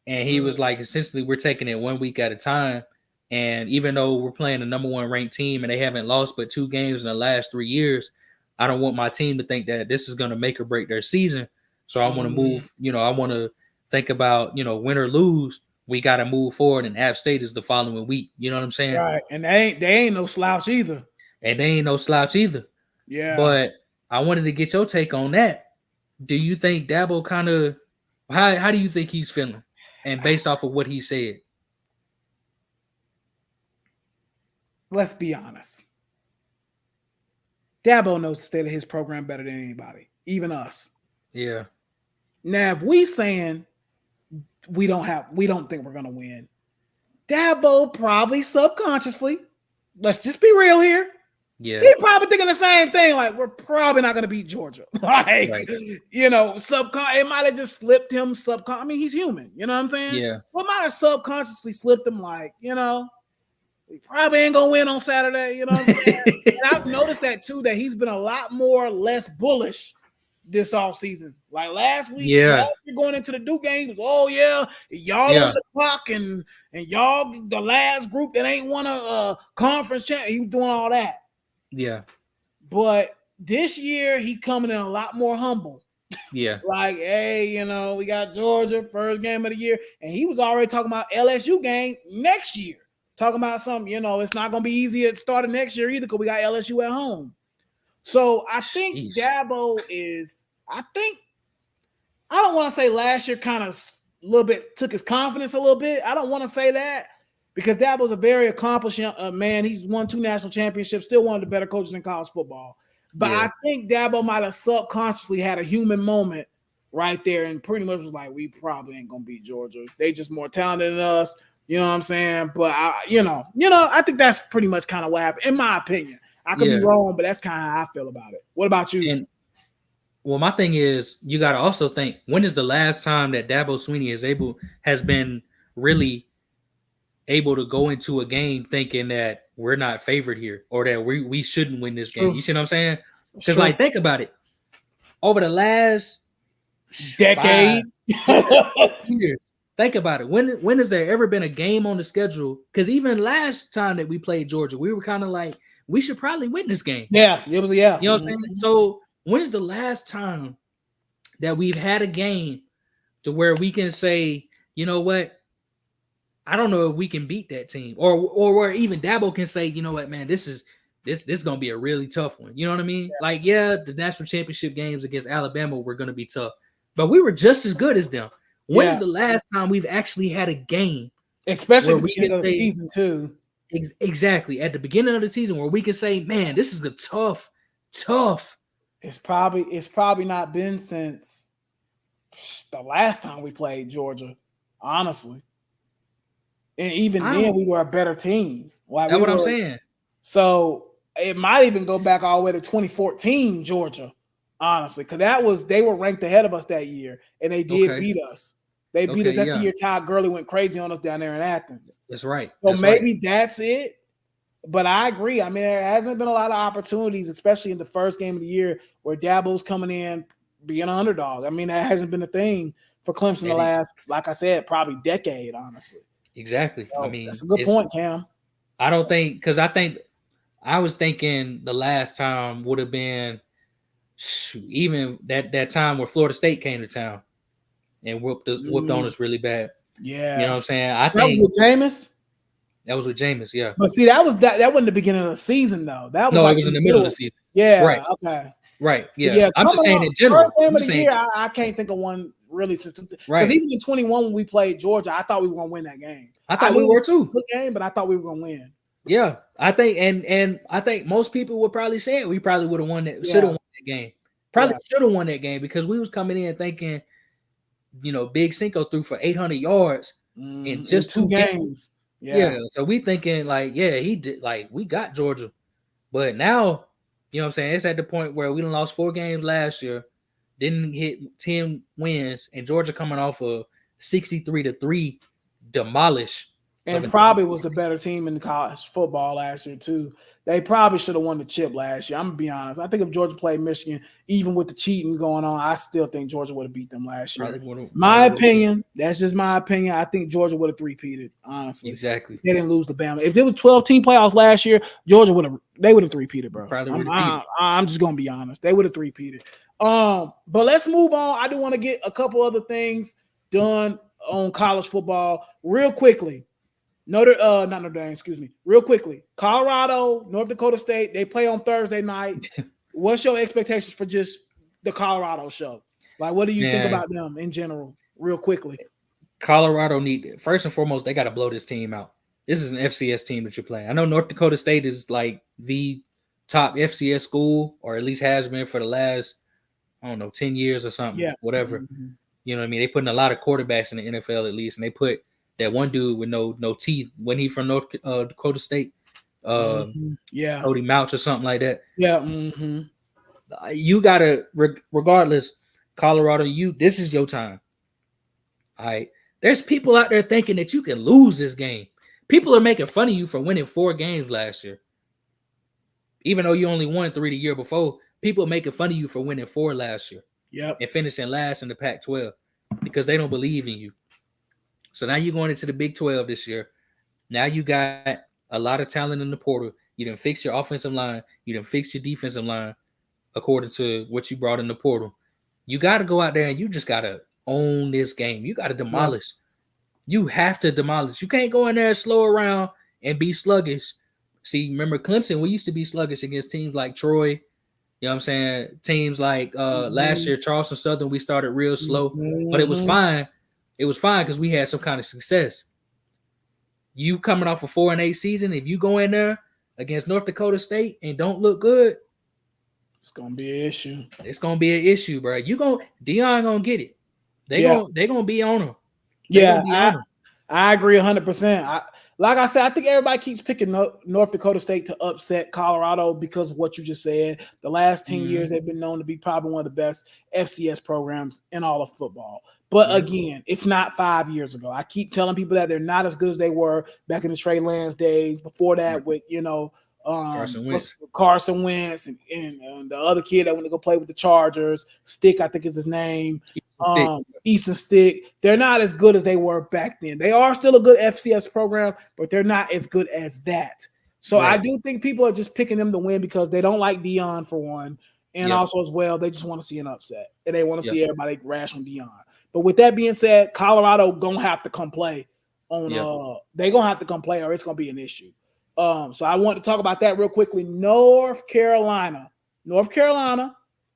And he was like, essentially, we're taking it 1 week at a time. And even though we're playing the number 1 ranked team and they haven't lost but 2 games in the last 3 years, I don't want my team to think that this is going to make or break their season. So I want to move, I want to think about, win or lose, we got to move forward, and App State is the following week. You know what I'm saying? Right. And they ain't no slouch either. Yeah. But I wanted to get your take on that. Do you think Dabo kind of how do you think he's feeling? And based off of what he said. Let's be honest. Dabo knows the state of his program better than anybody, even us. Yeah. Now, if we saying we don't think we're gonna win, Dabo probably subconsciously, let's just be real here. Yeah, he's probably thinking the same thing. Like, we're probably not gonna beat Georgia. Like, it might have just slipped him I mean, he's human. You know what I'm saying? Yeah. What might have subconsciously slipped him? Like, we probably ain't gonna win on Saturday. You know what I'm saying? And I've noticed that too. That he's been a lot more less bullish this all season. Like last week, Yeah. last year going into the Duke games, oh yeah, y'all Yeah. on the clock and y'all the last group that ain't won a conference champ. He was doing all that. Yeah. But this year he coming in a lot more humble. Yeah. Like, hey, you know, we got Georgia first game of the year, and he was already talking about LSU game next year. Talking about something, you know, it's not going to be easy at the start of next year either because we got LSU at home. So I think Dabo is, I don't want to say last year kind of a little bit took his confidence a little bit. I don't want to say that because Dabo's a very accomplished man. He's won 2 national championships, still one of the better coaches in college football. But I think Dabo might have subconsciously had a human moment right there and pretty much was like, we probably ain't going to beat Georgia. They just more talented than us. You know what I'm saying? But I think that's pretty much kind of what happened, in my opinion. I could be wrong, but that's kind of how I feel about it. What about you? And well, my thing is, you got to also think, when is the last time that Dabo Swinney has been really able to go into a game thinking that we're not favored here or that we shouldn't win this game? You see what I'm saying? Because like, think about it. Over the last decade, 5 years, think about it. When has there ever been a game on the schedule? Because even last time that we played Georgia, we were kind of like, we should probably win this game. Yeah, it was. Yeah, you know what I'm saying. So when is the last time that we've had a game to where we can say, you know what, I don't know if we can beat that team, or where even Dabo can say, you know what, man, this is gonna be a really tough one. You know what I mean? Like, the national championship games against Alabama were gonna be tough, but we were just as good as them. When is the last time we've actually had a game, especially at the beginning of the season too? Exactly, at the beginning of the season, where we can say, man, this is a tough. It's probably not been since the last time we played Georgia, honestly. And even then, we were a better team. Like, that's what I'm saying. So it might even go back all the way to 2014 Georgia, honestly, because they were ranked ahead of us that year, and they did beat us. They beat us. That's the year Todd Gurley went crazy on us down there in Athens. That's right. So maybe that's it. But I agree. I mean, there hasn't been a lot of opportunities, especially in the first game of the year, where Dabo's coming in being an underdog. I mean, that hasn't been a thing for Clemson the last, like I said, probably decade, honestly. Exactly. So I mean, that's a good point, Cam. I don't think, because I was thinking the last time would have been even that time where Florida State came to town and whooped on us really bad. Yeah. You know what I'm saying? That was with Jameis? That was with Jameis, yeah. But see, that wasn't the beginning of the season, though. That was it was in the middle of the season. Yeah. Right. Okay. Right. Yeah. I'm just saying in general. First game of the year, I can't think of one really since. Because even in 21 when we played Georgia, I thought we were going to win that game. I thought we were too. Good game, but I thought we were going to win. Yeah, I think, and I think most people would probably say it. We probably would have won that. Should have won that game. Probably should have won that game because we was coming in thinking, Big Cinco threw for 800 yards in just 2 games. Yeah. So we thinking like, he did, like, we got Georgia. But now, you know what I'm saying, it's at the point where we done lost 4 games last year, didn't hit 10 wins, and Georgia coming off a 63-3 demolish. And probably was the better team in college football last year, too. They probably should have won the chip last year. I'm going to be honest. I think if Georgia played Michigan, even with the cheating going on, I still think Georgia would have beat them last year. My opinion, that's just my opinion. I think Georgia would have three-peated, honestly. Exactly. They didn't lose to Bama. If there was 12-team playoffs last year, Georgia would have three-peated, bro. I'm just going to be honest. They would have three-peated. But let's move on. I do want to get a couple other things done on college football real quickly. Not Notre Dame, excuse me. Real quickly, Colorado, North Dakota State, they play on Thursday night. What's your expectations for just the Colorado show? Like, what do you think about them in general, real quickly? Colorado first and foremost, they got to blow this team out. This is an FCS team that you're playing. I know North Dakota State is like the top FCS school, or at least has been for the last, 10 years or something, whatever. Mm-hmm. You know what I mean? They putting a lot of quarterbacks in the NFL at least, and they put that one dude with no teeth when he from North Dakota State, Cody Mouch or something like that. Yeah, you gotta regardless, Colorado. This is your time. All right, there's people out there thinking that you can lose this game. People are making fun of you for winning 4 games last year, even though you only won 3 the year before. People are making fun of you for winning 4 last year. Yep. and finishing last in the Pac-12 because they don't believe in you. So now you're going into the Big 12 this year. Now you got a lot of talent in the portal. You done fix your offensive line. You done fix your defensive line according to what you brought in the portal. You got to go out there and you just got to own this game. You got to demolish. You have to demolish. You can't go in there and slow around and be sluggish. See, remember Clemson, we used to be sluggish against teams like Troy. You know what I'm saying? Teams like last year, Charleston Southern, we started real slow. But it was fine. It was fine because we had some kind of success. You coming off a 4-8 season, if you go in there against North Dakota State and don't look good, it's gonna be an issue. It's gonna be an issue, bro. Deion gonna get it. They gonna be on him. I agree 100%. Like I said, I think everybody keeps picking North Dakota State to upset Colorado because of what you just said. The last 10 years, they've been known to be probably one of the best FCS programs in all of football. But again, it's not 5 years ago. I keep telling people that they're not as good as they were back in the Trey Lance days. Before that, with Carson Wentz and the other kid that went to go play with the Chargers, Stick, I think is his name. Easton Stick. They're not as good as they were back then. They are still a good FCS program, but they're not as good as that. So I do think people are just picking them to win because they don't like Deion for one, and also as well they just want to see an upset and they want to see everybody rash on Deion. But with that being said, Colorado gonna have to come play on. They're gonna have to come play, or it's gonna be an issue. So I want to talk about that real quickly. North Carolina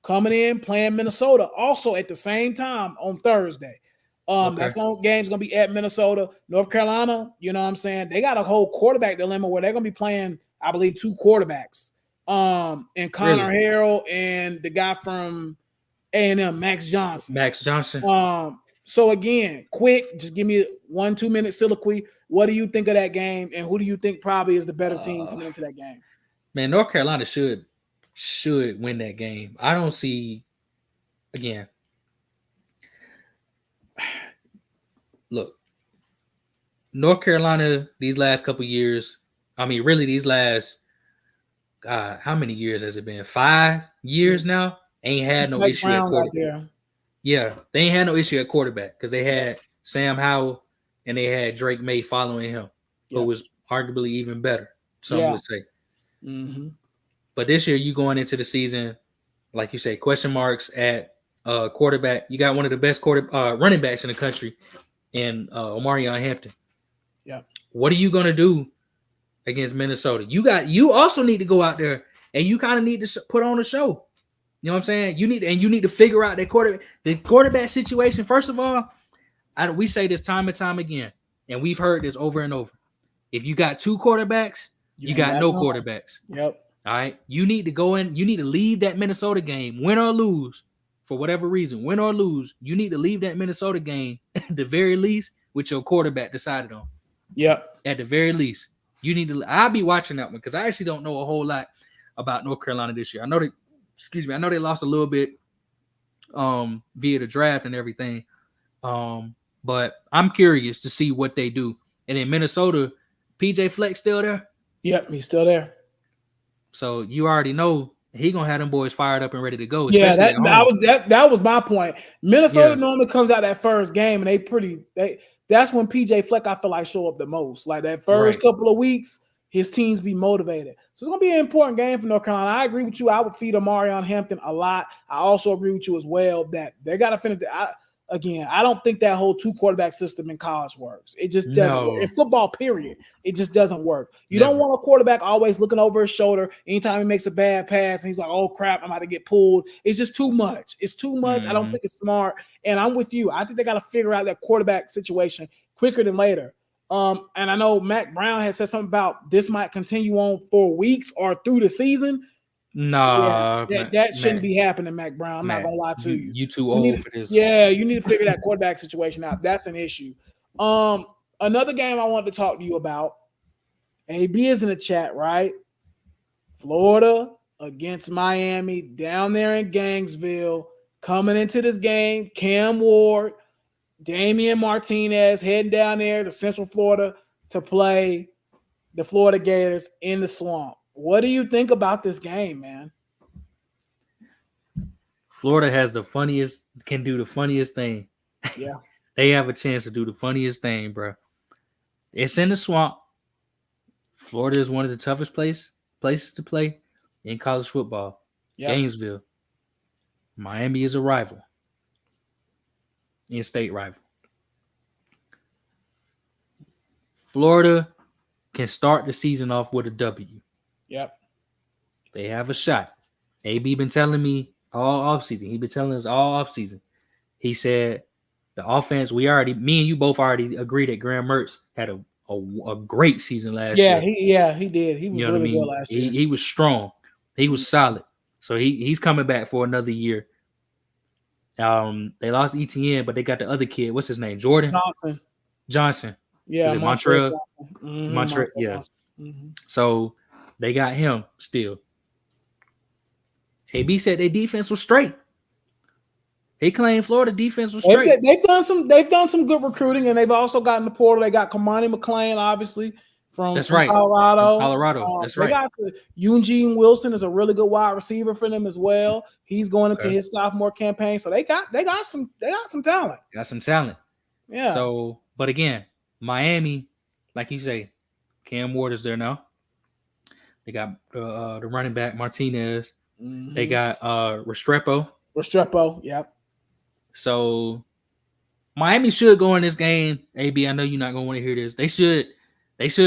coming in playing Minnesota also at the same time on Thursday. Game's gonna be at Minnesota. North Carolina, you know what I'm saying? They got a whole quarterback dilemma where they're gonna be playing, I believe, 2 quarterbacks. And Connor Harrell and the guy from A&M, Max Johnson. So again, quick, just give me 1-2 minute soliloquy. What do you think of that game, and who do you think probably is the better team coming into that game? Man, North Carolina should win that game. I don't see, again, look, North Carolina these last couple years, I mean, really these last, God, how many years has it been? 5 years now? Ain't had no issue at quarterback. Yeah, they ain't had no issue at quarterback because they had Sam Howell and they had Drake May following him, who was arguably even better, some would say. But this year, you going into the season, like you say, question marks at quarterback. You got one of the best running backs in the country in Omarion Hampton. Yeah. What are you going to do against Minnesota? You also need to go out there and you kind of need to put on a show. You know what I'm saying? You need to figure out the quarterback situation. First of all, we say this time and time again, and we've heard this over and over. If you got 2 quarterbacks, you got no quarterbacks. Yep. All right. You need to go in. You need to leave that Minnesota game, win or lose, for whatever reason, win or lose. You need to leave that Minnesota game at the very least with your quarterback decided on. Yep. At the very least, you need to. I'll be watching that one because I actually don't know a whole lot about North Carolina this year. I know they lost a little bit via the draft and everything. But I'm curious to see what they do. And in Minnesota, PJ Fleck still there? Yep, he's still there. So you already know he gonna have them boys fired up and ready to go. Yeah, that was my point. Minnesota normally comes out that first game and that's when PJ Fleck I feel like show up the most. Like that first couple of weeks, his teams be motivated. So it's gonna be an important game for North Carolina. I agree with you. I would feed Omarion Hampton a lot. I also agree with you as well that they gotta finish I don't think that whole 2 quarterback system in college works. It just doesn't work. In football, period, it just doesn't work. You don't want a quarterback always looking over his shoulder anytime he makes a bad pass and he's like, oh crap, I'm about to get pulled. It's just too much. It's too much. I don't think it's smart. And I'm with you. I think they got to figure out that quarterback situation quicker than later. And I know Mac Brown has said something about this might continue on for weeks or through the season. No, that shouldn't be happening, Mac Brown. I'm not gonna lie to you. You too old for this. Yeah, you need to figure that quarterback situation out. That's an issue. Another game I wanted to talk to you about. AB is in the chat, right? Florida against Miami down there in Gainesville. Coming into this game, Cam Ward, Damian Martinez heading down there to Central Florida to play the Florida Gators in the swamp. What do you think about this game, man? Florida can do the funniest thing. Yeah. They have a chance to do the funniest thing, bro. It's in the swamp. Florida is one of the toughest places to play in college football. Yep. Gainesville. Miami is a rival. In-state rival. Florida can start the season off with a W. Yep. They have a shot. AB been telling me all offseason. He been telling us all offseason. He said the offense, me and you both already agreed that Graham Mertz had a great season last year. He did. He was really good last year. He was strong. He was solid. So he's coming back for another year. They lost ETN, but they got the other kid. What's his name? Jordan Johnson. Yeah, is it Montreal? Mm-hmm. Montreal. Yeah. Mm-hmm. So they got him still. AB said their defense was straight. He claimed Florida defense was straight. They've done some good recruiting, and they've also gotten the portal. They got Kamani McLean, obviously, from Colorado. That's right. They got Eugene Wilson is a really good wide receiver for them as well. He's going into his sophomore campaign, so they got some talent. Got some talent. Yeah. So, but again, Miami, like you say, Cam Ward is there now. They got the running back Martinez. Mm-hmm. They got Restrepo. Yep. So Miami should go in this game. AB, I know you're not gonna want to hear this. They should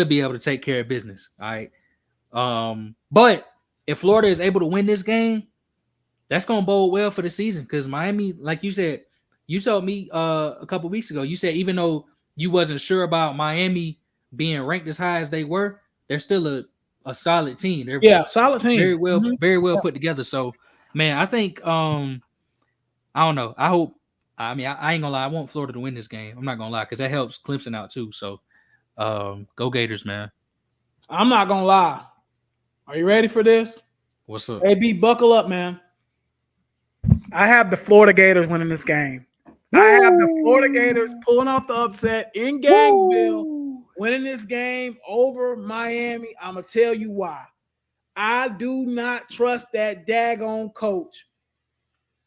be able to take care of business. All right. But if Florida is able to win this game, that's gonna bode well for the season. Because Miami, like you said, you told me a couple weeks ago, you said even though you wasn't sure about Miami being ranked as high as they were, they're still a solid team. They're solid team. Very well put together. So man, I think I don't know. I ain't gonna lie. I want Florida to win this game. I'm not gonna lie because that helps Clemson out too. So, go Gators, man. I'm not gonna lie. Are you ready for this? What's up? AB, buckle up, man. I have the Florida Gators winning this game. Woo! I have the Florida Gators pulling off the upset in Gainesville, winning this game over Miami. I'm gonna tell you why. I do not trust that daggone coach.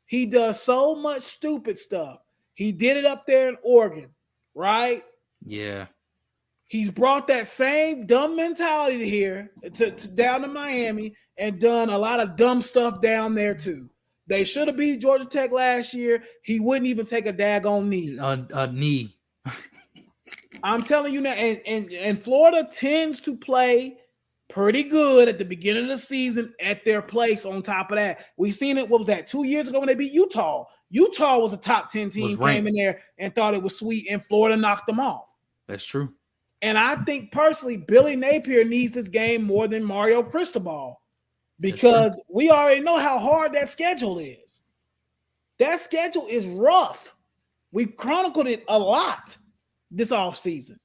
He does so much stupid stuff. He did it up there in Oregon, right? Yeah. He's brought that same dumb mentality here to down to Miami and done a lot of dumb stuff down there too. They should have beat Georgia Tech last year. He wouldn't even take a daggone knee. A knee. I'm telling you now, and Florida tends to play pretty good at the beginning of the season at their place. On top of that, we seen it. What was that? 2 years ago when they beat Utah. Utah was a top 10 team, came in there and thought it was sweet, and Florida knocked them off. That's true. And I think personally, Billy Napier needs this game more than Mario Cristobal because we already know how hard that schedule is. That schedule is rough. We've chronicled it a lot this offseason.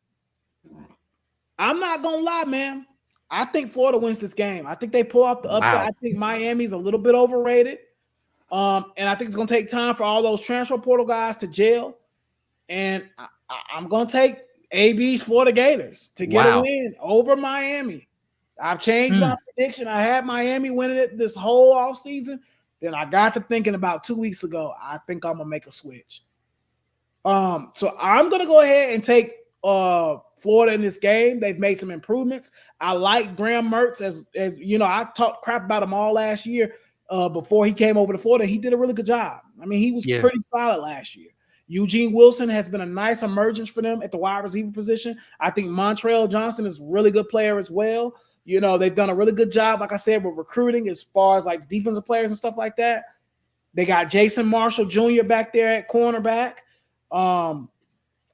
I'm not gonna lie, man. I think Florida wins this game. I think they pull off the upset. Wow. I think Miami's a little bit overrated. And I think it's going to take time for all those transfer portal guys to gel. And I'm going to take AB's Florida Gators to get a win over Miami. I've changed my prediction. I had Miami winning it this whole offseason. Then I got to thinking about 2 weeks ago, I think I'm going to make a switch. So I'm going to go ahead and take Florida in this game. They've made some improvements. I like Graham Mertz as you know, I talked crap about him all last year before he came over to Florida. He did a really good job. I mean, he was pretty solid last year. Eugene Wilson has been a nice emergence for them at the wide receiver position. I think Montreal Johnson is a really good player as well. You know, they've done a really good job, like I said, with recruiting as far as like defensive players and stuff like that. They got Jason Marshall Jr. back there at cornerback.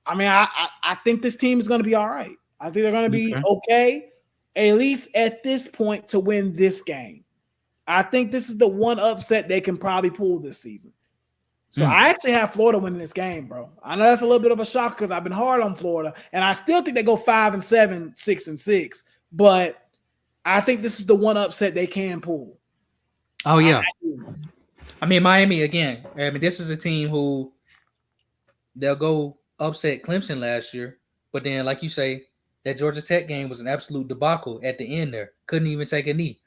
I mean, I think this team is going to be all right. I think they're going to be okay, at least at this point, to win this game. I think this is the one upset they can probably pull this season. So I actually have Florida winning this game, bro. I know that's a little bit of a shock because I've been hard on Florida, and I still think they go 5-7, 6-6. But I think this is the one upset they can pull. Oh yeah. I mean, Miami again. I mean, this is a team who they'll go upset Clemson last year, but then, like you say, that Georgia Tech game was an absolute debacle at the end there. Couldn't even take a knee.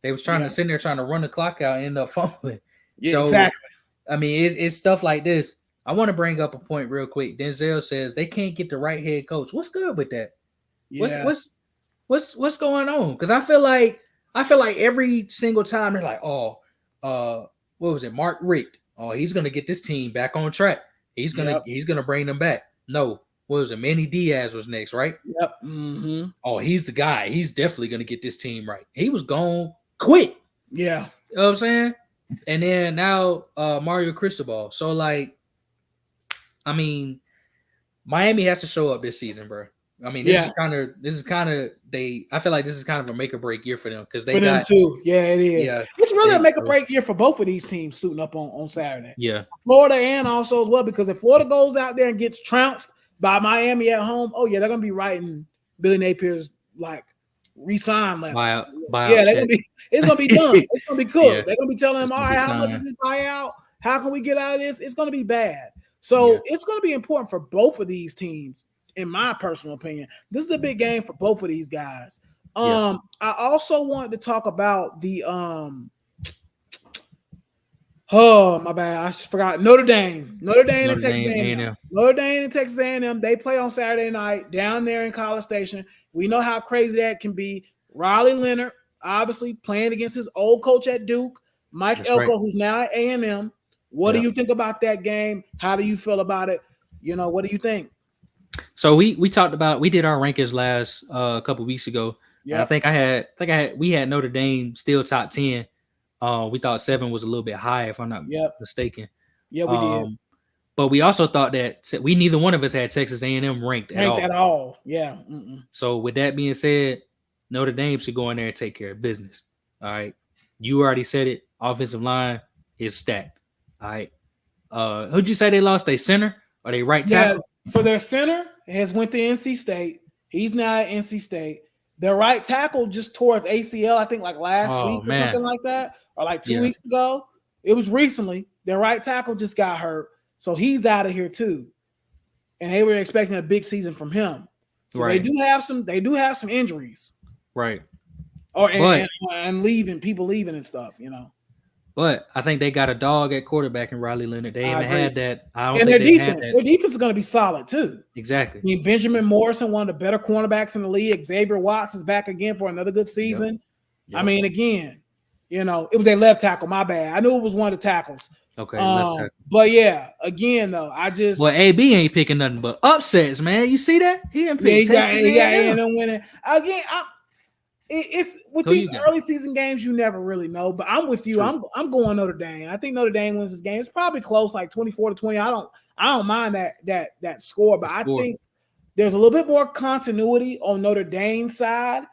They was trying to sit there trying to run the clock out and end up fumbling. Yeah, so, exactly. I mean, it's stuff like this. I want to bring up a point real quick. Denzel says they can't get the right head coach. What's good with that? Yeah. What's going on? Because I feel like every single time they're like, oh, what was it? Mark Richt. Oh, he's gonna get this team back on track. He's gonna bring them back. No, what was it? Manny Diaz was next, right? Yep. Mm-hmm. Oh, he's the guy. He's definitely gonna get this team right. He was gone quick. Yeah. You know what I'm saying? And then now Mario Cristobal. So like, I mean, Miami has to show up this season, bro. I mean, this is kind of I feel like this is kind of a make or break year for them because they got too. Yeah, it is. Yeah, it's really a make or break year for both of these teams suiting up on Saturday. Yeah, Florida and also as well, because if Florida goes out there and gets trounced by Miami at home, oh yeah, they're gonna be writing Billy Napier's like resign letter. Buyout yeah, it's gonna be done. It's gonna be cool. Yeah. They're gonna be telling them, all right, how much is this buyout? How can we get out of this? It's gonna be bad. So it's gonna be important for both of these teams. In my personal opinion, this is a big game for both of these guys. I also wanted to talk about the oh my bad, I just forgot Notre Dame and Texas A&M. Notre Dame and Texas A&M. They play on Saturday night down there in College Station. We know how crazy that can be. Riley Leonard, obviously playing against his old coach at Duke, Mike Elko, who's now at A&M. What do you think about that game? How do you feel about it? You know, what do you think? So we talked about, we did our rankings last couple weeks ago. Yeah, I think we had Notre Dame still top 10. We thought 7 was a little bit high, if I'm not mistaken. Yeah, we did. But we also thought that we neither one of us had Texas A&M ranked at all. Yeah. So with that being said, Notre Dame should go in there and take care of business. All right. You already said it. Offensive line is stacked. All right. Who'd you say they lost? They center or they right tackle? So their center has went to NC State. He's now at NC State. Their right tackle just tore his ACL, I think, like last week or something like that, or like 2 weeks ago. It was recently. Their right tackle just got hurt, so he's out of here too. And they were expecting a big season from him. So they do have some injuries, right? And leaving, people leaving and stuff, you know. But I think they got a dog at quarterback in Riley Leonard. They haven't had that. Their defense is going to be solid too. Exactly. I mean, Benjamin Morrison, one of the better cornerbacks in the league. Xavier Watts is back again for another good season. Yep. I mean, again, you know, it was their left tackle. My bad. I knew it was one of the tackles. Okay. Left tackle. But yeah, again though, AB ain't picking nothing but upsets, man. You see that? He didn't pick. He got A&M winning again. It's with these early season games, you never really know. But I'm with you. True. I'm going Notre Dame. I think Notre Dame wins this game. It's probably close, like 24-20. I don't mind that score, but I think there's a little bit more continuity on Notre Dame's side,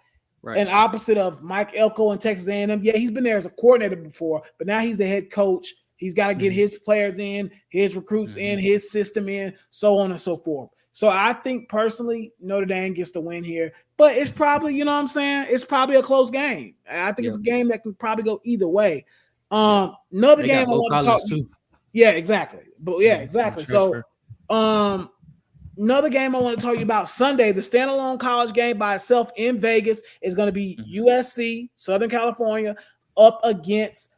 and opposite of Mike Elko and Texas A&M. Yeah, he's been there as a coordinator before, but now he's the head coach. He's got to get his players in, his recruits in, his system in, so on and so forth. So I think personally, Notre Dame gets the win here, but it's probably, you know what I'm saying? It's probably a close game. I think it's a game that can probably go either way. Another game I want to talk to. Yeah, exactly. But exactly. So another game I want to talk to you about Sunday, the standalone college game by itself in Vegas is going to be USC, Southern California, up against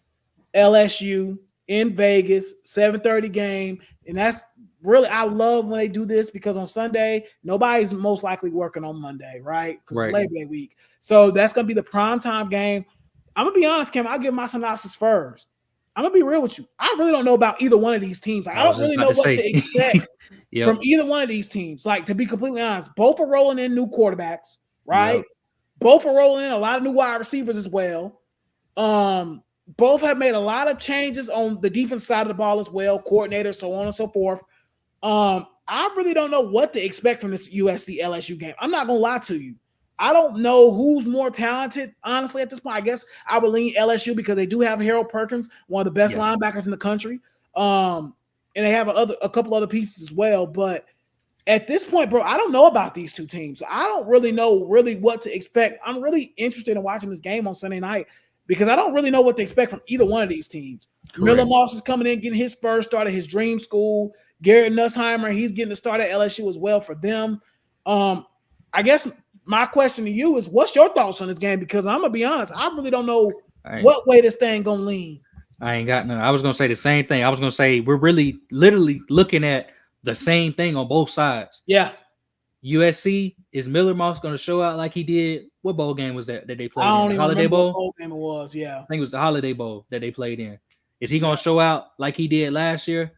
LSU in Vegas, 7:30 game. And that's really, I love when they do this because on Sunday, nobody's most likely working on Monday, right? Because it's Labor Day week. So that's going to be the primetime game. I'm going to be honest, Kim, I'll give my synopsis first. I'm going to be real with you. I really don't know about either one of these teams. I don't really know what to expect from either one of these teams. Like, to be completely honest, both are rolling in new quarterbacks, right? Yep. Both are rolling in a lot of new wide receivers as well. Both have made a lot of changes on the defense side of the ball as well, coordinators, so on and so forth. I really don't know what to expect from this USC LSU game. I'm not gonna lie to you. I don't know who's more talented, honestly, at this point. I guess I would lean LSU because they do have Harold Perkins, one of the best linebackers in the country. And they have a couple other pieces as well. But at this point, bro, I don't know about these two teams. I don't really know what to expect. I'm really interested in watching this game on Sunday night because I don't really know what to expect from either one of these teams. Correct. Miller Moss is coming in, getting his first start at his dream school. Garrett Nussheimer, he's getting the start at LSU as well for them. I guess my question to you is, what's your thoughts on this game? Because I'm going to be honest, I really don't know what way this thing going to lean. I ain't got none. I was gonna say the same thing. I was gonna say we're really literally looking at the same thing on both sides. Yeah. USC, is Miller Moss gonna show out like he did? What bowl game was that they played I in? don't The even Holiday remember what Bowl? bowl game it was. Yeah. I think it was the Holiday Bowl that they played in. Is he gonna show out like he did last year?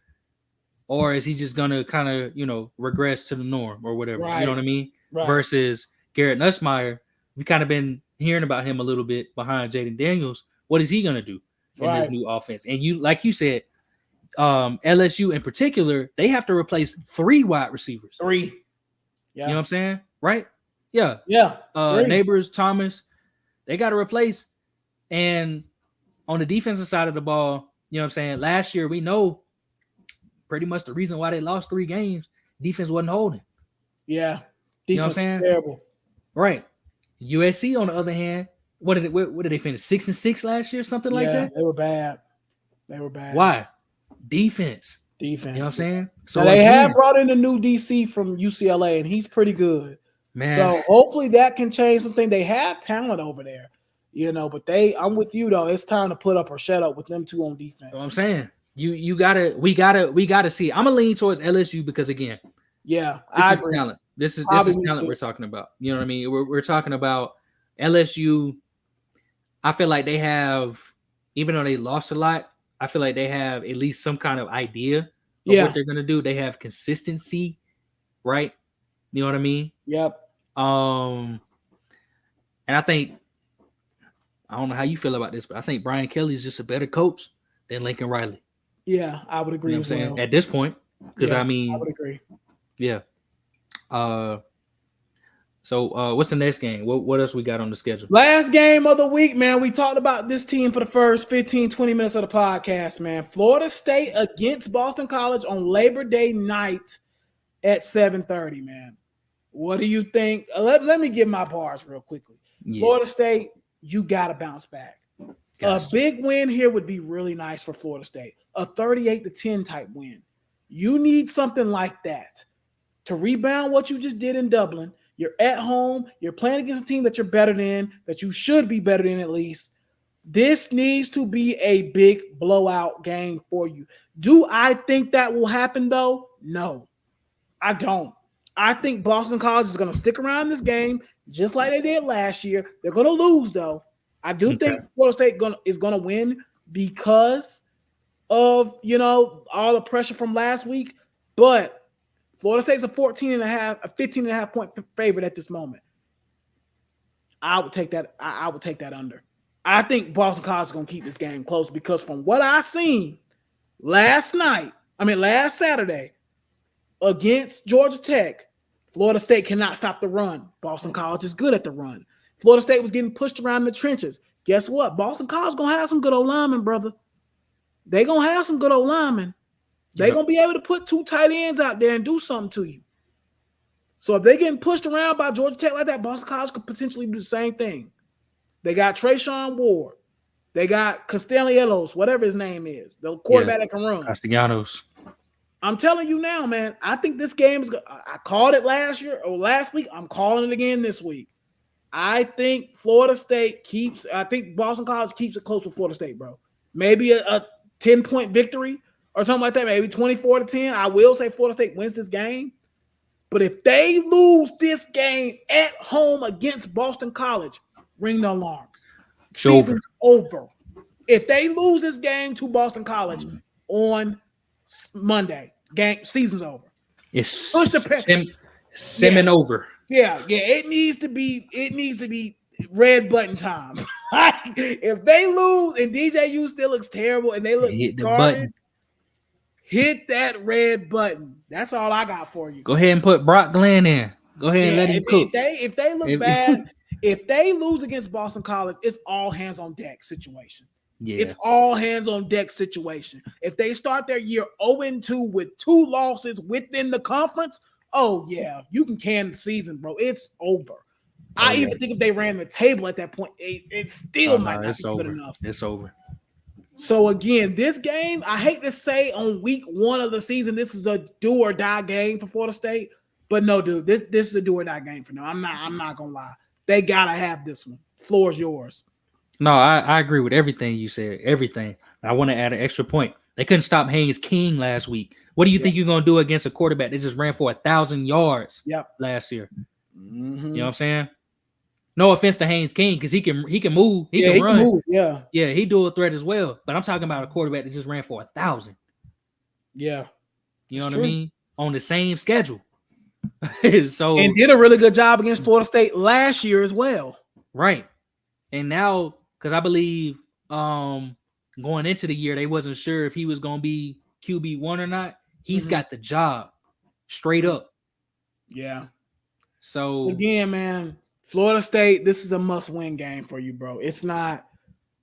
Or is he just gonna kind of, regress to the norm or whatever? Right. You know what I mean? Right. Versus Garrett Nussmeier, we kind of been hearing about him a little bit behind Jaden Daniels. What is he gonna do in this new offense? And like you said, LSU in particular, they have to replace 3 wide receivers. 3. Yeah. Yeah. You know what I'm saying? Right? Yeah. Yeah. Neighbors, Thomas, they got to replace. And on the defensive side of the ball, you know what I'm saying? Last year, we know pretty much the reason why they lost 3 games, defense wasn't holding. Yeah. Defense you know what I'm saying? Terrible. Right. USC, on the other hand, what did they finish? 6-6 last year, something like that? They were bad. Why? Defense. You know what I'm saying? So they have brought in a new DC from UCLA, and he's pretty good. Man. So hopefully that can change something. They have talent over there, but I'm with you though. It's time to put up or shut up with them 2 on defense. You know what I'm saying? We gotta see. I'm gonna lean towards LSU because again, this is talent. This is talent we're talking about. You know what I mean? We're talking about LSU. I feel like they have, even though they lost a lot, I feel like they have at least some kind of idea of what they're gonna do. They have consistency, right? You know what I mean? Yep. And I think, I don't know how you feel about this, but I think Brian Kelly is just a better coach than Lincoln Riley. Yeah, I would agree. You know what I'm saying? At this point, because I would agree. Yeah. So what's the next game? What else we got on the schedule? Last game of the week, man. We talked about this team for the first 15, 20 minutes of the podcast, man. Florida State against Boston College on Labor Day night at 7:30, man. What do you think? Let me give my bars real quickly. Yeah. Florida State, you got to bounce back. A big win here would be really nice for Florida State. A 38-10 type win. You need something like that to rebound what you just did in Dublin. You're at home. You're playing against a team that you're better than, that you should be better than at least. This needs to be a big blowout game for you. Do I think that will happen, though? No, I don't. I think Boston College is going to stick around this game just like they did last year. They're going to lose, though. I do think Florida State is going to win because of, all the pressure from last week. But Florida State's a 15.5 point favorite at this moment. I would take that. I would take that under. I think Boston College is going to keep this game close because from what I seen last Saturday against Georgia Tech, Florida State cannot stop the run. Boston College is good at the run. Florida State was getting pushed around in the trenches. Guess what? Boston College is going to have some good old linemen, brother. They're going to have some good old linemen. They're going to be able to put 2 tight ends out there and do something to you. So if they're getting pushed around by Georgia Tech like that, Boston College could potentially do the same thing. They got Trayshawn Ward. They got Castellanos, whatever his name is, the quarterback that can run. Castellanos. I'm telling you now, man, I think this game is – I called it last week. I'm calling it again this week. I think Florida State I think Boston College keeps it close with Florida State, bro. Maybe a 10-point victory or something like that, maybe 24-10. I will say Florida State wins this game. But if they lose this game at home against Boston College, ring the alarms. Season's over. If they lose this game to Boston College on Monday, season's over. It's simming over. Yeah. It needs to be red button time. If they lose and DJU still looks terrible and they look garbage, hit that red button. That's all I got for you. Go ahead and put Brock Glenn in. Go ahead and let him cook. If they look bad, if they lose against Boston College, it's all hands on deck situation. Yeah. It's all hands on deck situation. If they start their year 0-2 with 2 losses within the conference, oh yeah, you can can the season, bro. It's over. I even think if they ran the table at that point, it still might not be good enough. It's over. So again, this game, I hate to say on week 1 of the season, this is a do or die game for Florida State. But no, dude, this is a do or die game for them. I'm not gonna lie. They gotta have this one. Floor's yours. No, I agree with everything you said. Everything. I want to add an extra point. They couldn't stop Haynes King last week. What do you think you're gonna do against a quarterback that just ran for 1,000 yards last year? Mm-hmm. You know what I'm saying? No offense to Haynes King, because he can move, he can run. Can move. Yeah, he do a threat as well. But I'm talking about a quarterback that just ran for 1,000. Yeah, you know what I mean? On the same schedule. So and did a really good job against Florida State last year as well. Right. And now, because I believe going into the year, they wasn't sure if he was gonna be QB1 or not. He's got the job straight up. Yeah. So again, man, Florida State, this is a must-win game for you, bro. It's not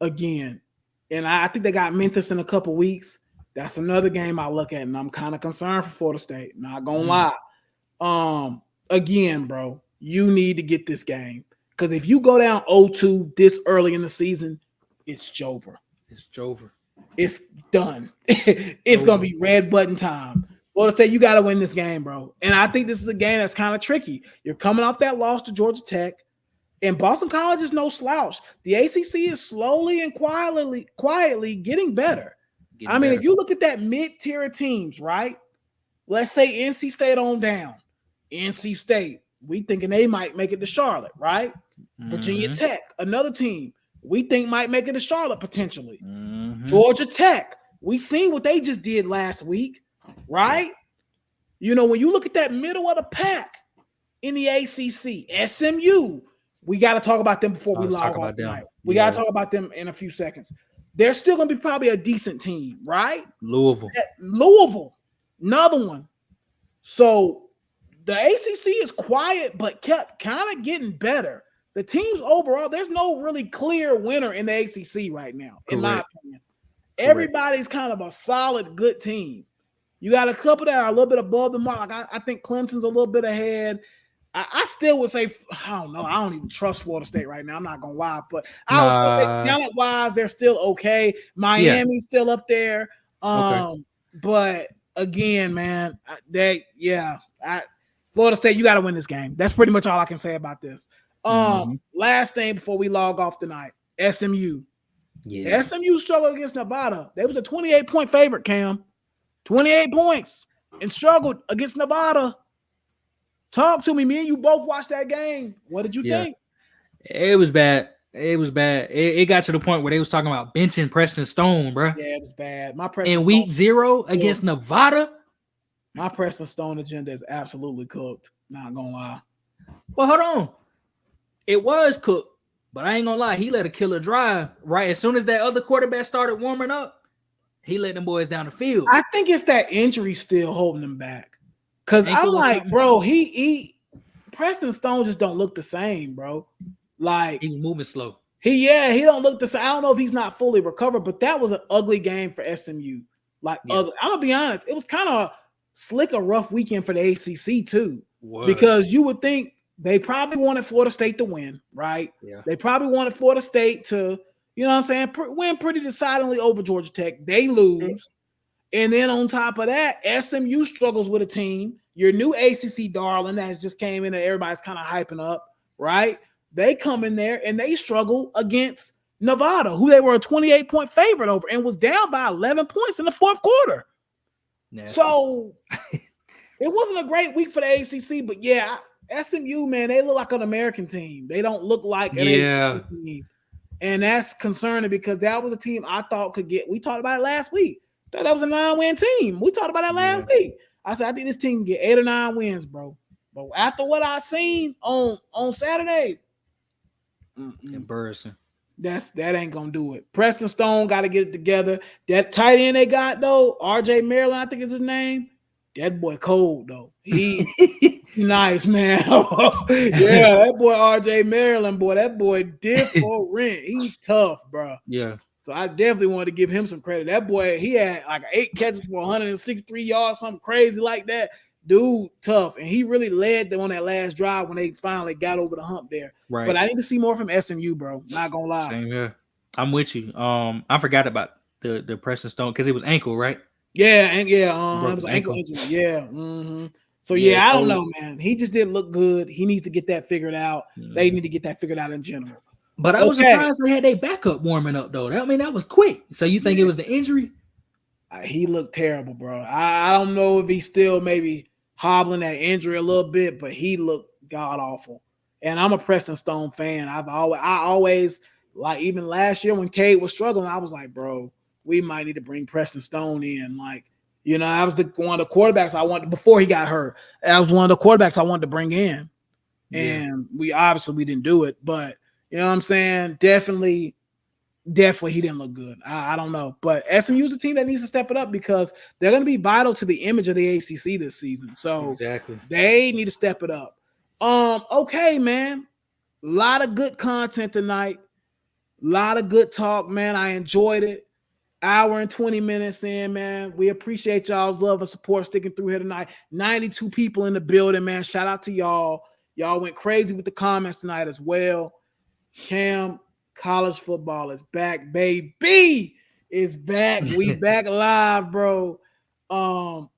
again, and I think they got Memphis in a couple weeks. That's another game I look at, and I'm kind of concerned for Florida State. Not gonna lie. Again, bro, you need to get this game because if you go down 0-2 this early in the season, it's Jover. It's done. It's gonna be red button time. Florida State, you got to win this game, bro. And I think this is a game that's kind of tricky. You're coming off that loss to Georgia Tech, and Boston College is no slouch. The ACC is slowly and quietly getting better. If you look at that mid-tier teams, right? Let's say NC State on down. NC State, we thinking they might make it to Charlotte, right? Virginia Tech, another team we think might make it to Charlotte potentially. Georgia Tech, we seen what they just did last week, right? You know, when you look at that middle of the pack in the ACC, SMU, we got to talk about them before we log off tonight. We got to talk about them in a few seconds. They're still going to be probably a decent team, right? Louisville, another one. So the ACC is quiet, but kept kind of getting better. The teams overall, there's no really clear winner in the ACC right now, in my opinion. Everybody's kind of a solid, good team. You got a couple that are a little bit above the mark. Like I think Clemson's a little bit ahead. I still would say, I don't know. I don't even trust Florida State right now. I'm not going to lie. But I would still say talent-wise, they're still okay. Miami's still up there. But again, man, Florida State, you got to win this game. That's pretty much all I can say about this. Last thing before we log off tonight, SMU. SMU struggled against Nevada. They was a 28-point favorite, Cam. 28 points and struggled against Nevada. Talk to me. Me and you both watched that game. What did you think? It was bad. It got to the point where they was talking about benching Preston Stone, bro. Yeah, it was bad. In week 0 against Nevada. My Preston Stone agenda is absolutely cooked. Not gonna lie. Well, hold on. It was cooked, but I ain't gonna lie. He let a killer drive right as soon as that other quarterback started warming up. He let them boys down the field. I think it's that injury still holding him back. Cause I'm like, bro, he Preston Stone just don't look the same, bro. Like he's moving slow. He don't look the same. I don't know if he's not fully recovered, but that was an ugly game for SMU. Like, I'm gonna be honest, it was kind of a rough weekend for the ACC too, because you would think they probably wanted Florida State to win, right? Yeah. They probably wanted Florida State to, you know what I'm saying, win pretty decidedly over Georgia Tech. They lose. And then on top of that, SMU struggles with a team, your new ACC darling that has just came in and everybody's kind of hyping up, right? They come in there and they struggle against Nevada, who they were a 28-point favorite over and was down by 11 points in the fourth quarter. Nasty. So it wasn't a great week for the ACC, but yeah, SMU, man, they look like an American team. They don't look like an ACC team. And that's concerning because that was a team I thought could get – we talked about it last week. Thought that was a 9-win team. We talked about that last week. I said, I think this team can get 8 or 9 wins, bro. But after what I seen on Saturday, embarrassing. That ain't gonna do it. Preston Stone got to get it together. That tight end they got though, RJ Maryland, I think is his name. That boy cold though. He nice, man. Yeah, that boy RJ Maryland, boy, that boy different. He's tough, bro. Yeah. So I definitely wanted to give him some credit. That boy, he had like 8 catches for 163 yards, something crazy like that. Dude, tough. And he really led them on that last drive when they finally got over the hump there. Right. But I need to see more from SMU, bro. Not gonna lie. Same here. I'm with you. I forgot about the Preston Stone because it was ankle, right? Yeah, it was ankle injury. Yeah. Mm-hmm. So yeah, I don't know, man. He just didn't look good. He needs to get that figured out. They need to get that figured out in general. But I was surprised they had their backup warming up though. I mean, that was quick. So you think it was the injury? He looked terrible, bro. I don't know if he's still maybe hobbling that injury a little bit, but he looked god awful. And I'm a Preston Stone fan. I always like, even last year when Cade was struggling, I was like, bro, we might need to bring Preston Stone in. Like, you know, I was one of the quarterbacks I wanted before he got hurt. I was one of the quarterbacks I wanted to bring in. And we didn't do it. But you know what I'm saying? Definitely he didn't look good. I don't know. But SMU is a team that needs to step it up because they're going to be vital to the image of the ACC this season. So they need to step it up. Okay, man. A lot of good content tonight. A lot of good talk, man. I enjoyed it. Hour and 20 minutes in, man. We appreciate y'all's love and support sticking through here tonight. 92 people in the building, man. Shout out to y'all. Y'all went crazy with the comments tonight as well. Cam, college football is back, baby. It's back. We back live, bro.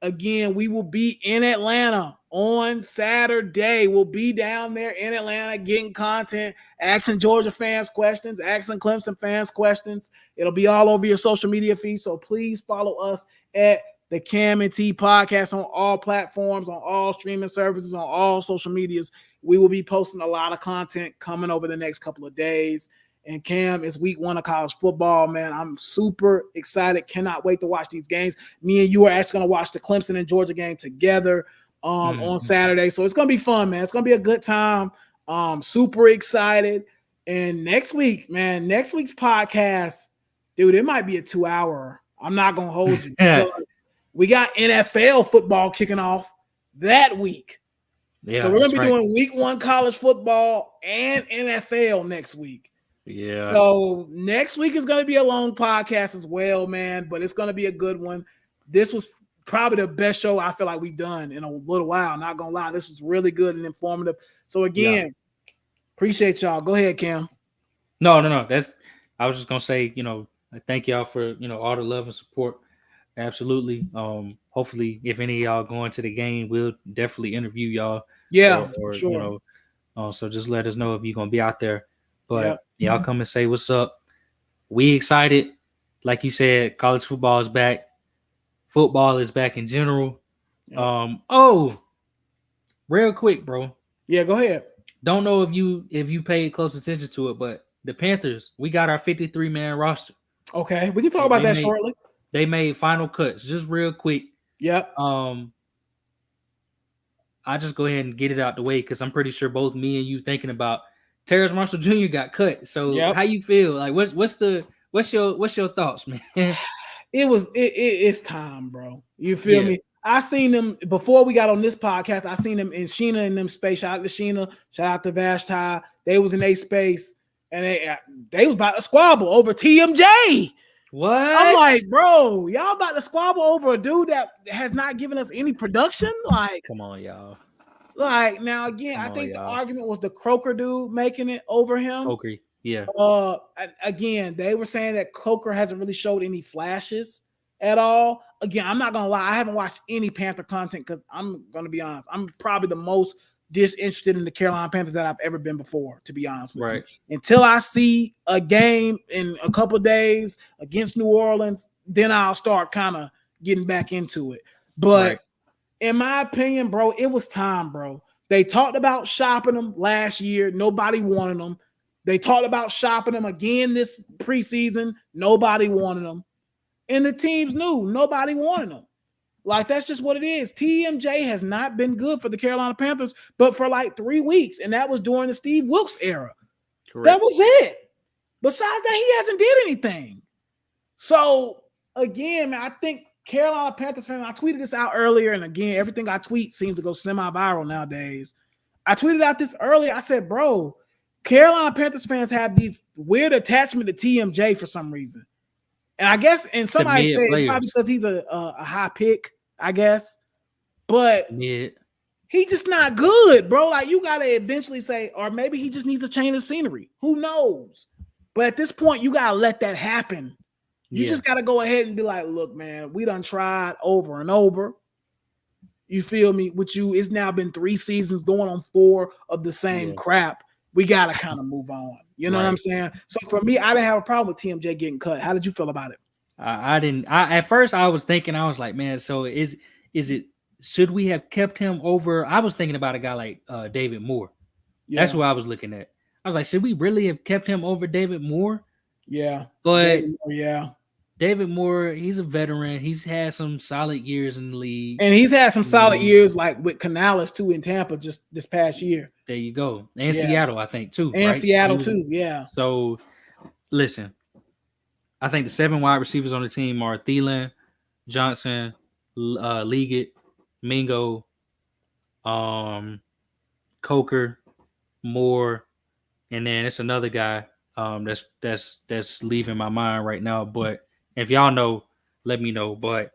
Again, we will be in Atlanta on Saturday. We'll be down there in Atlanta getting content, asking Georgia fans questions, asking Clemson fans questions. It'll be all over your social media feed. So please follow us at the Cam and T podcast on all platforms, on all streaming services, on all social medias. We will be posting a lot of content coming over the next couple of days. And Cam, it's week 1 of college football, man. I'm super excited. Cannot wait to watch these games. Me and you are actually going to watch the Clemson and Georgia game together on Saturday. So it's going to be fun, man. It's going to be a good time. Super excited. And next week, man, next week's podcast, dude, it might be a 2-hour. I'm not going to hold you. We got NFL football kicking off that week. Yeah, so we're going to be doing week 1 college football and NFL next week. Yeah. So next week is going to be a long podcast as well, man, but it's going to be a good one. This was probably the best show I feel like we've done in a little while. Not going to lie. This was really good and informative. So again, appreciate y'all. Go ahead, Cam. No. I was just going to say, thank y'all for, all the love and support. Absolutely. Hopefully if any of y'all going to the game, we'll definitely interview y'all. Yeah, for sure. So just let us know if you're going to be out there. But y'all come and say what's up. We excited. Like you said, college football is back. Football is back in general. Yep. Real quick, bro. Yeah, go ahead. Don't know if you paid close attention to it, but the Panthers, we got our 53-man roster. Okay, we can talk about that shortly. They made final cuts, just real quick. Yep. I'll just go ahead and get it out the way because I'm pretty sure both me and you thinking about Terrace Marshall Jr. got cut. So how you feel? Like what's your thoughts, man? It's time, bro. You feel me? I seen them before we got on this podcast. I seen them in Sheena and them space. Shout out to Sheena. Shout out to Vashti. They was in a space and they was about to squabble over TMJ. What? I'm like, bro, y'all about to squabble over a dude that has not given us any production? Like, come on, y'all. Like, now again, I think the argument was the Croker dude making it over him. Croker, yeah. Again, they were saying that Croker hasn't really showed any flashes at all. Again, I'm not gonna lie, I haven't watched any Panther content because I'm gonna be honest. I'm probably the most disinterested in the Carolina Panthers that I've ever been before, to be honest with you. Until I see a game in a couple of days against New Orleans, then I'll start kind of getting back into it. But in my opinion, bro, it was time, bro. They talked about shopping them last year. Nobody wanted them. They talked about shopping them again this preseason. Nobody wanted them. And the teams knew nobody wanted them. Like, that's just what it is. TMJ has not been good for the Carolina Panthers, but for like 3 weeks. And that was during the Steve Wilkes era. Correct. That was it. Besides that, he hasn't did anything. So, again, man, I think Carolina Panthers fans, I tweeted this out earlier, and again, everything I tweet seems to go semi-viral nowadays. I tweeted out this earlier. I said, bro, Carolina Panthers fans have these weird attachment to TMJ for some reason. And I guess, and somebody said it's probably because he's a high pick, I guess. But he's just not good, bro. Like, you got to eventually say, or maybe he just needs a change of scenery. Who knows? But at this point, you got to let that happen. You just got to go ahead and be like, look, man, we done tried over and over. You feel me? With you, it's now been 3 seasons going on 4 of the same crap. we gotta kind of move on. You know what I'm saying? So for me, I didn't have a problem with TMJ getting cut. How did you feel about it? I didn't. At first I was thinking, I was like, man, so is it? Should we have kept him over? I was thinking about a guy like David Moore. Yeah. That's what I was looking at. I was like, should we really have kept him over David Moore? Yeah, but David Moore, he's a veteran. He's had some solid years in the league, and he's had some solid years, like with Canales too in Tampa just this past year. There you go, and Seattle, I think too, and right? Seattle too. Yeah. So, listen, I think the 7 wide receivers on the team are Thielen, Johnson, Liggett, Mingo, Coker, Moore, and then it's another guy that's leaving my mind right now. But if y'all know, let me know. But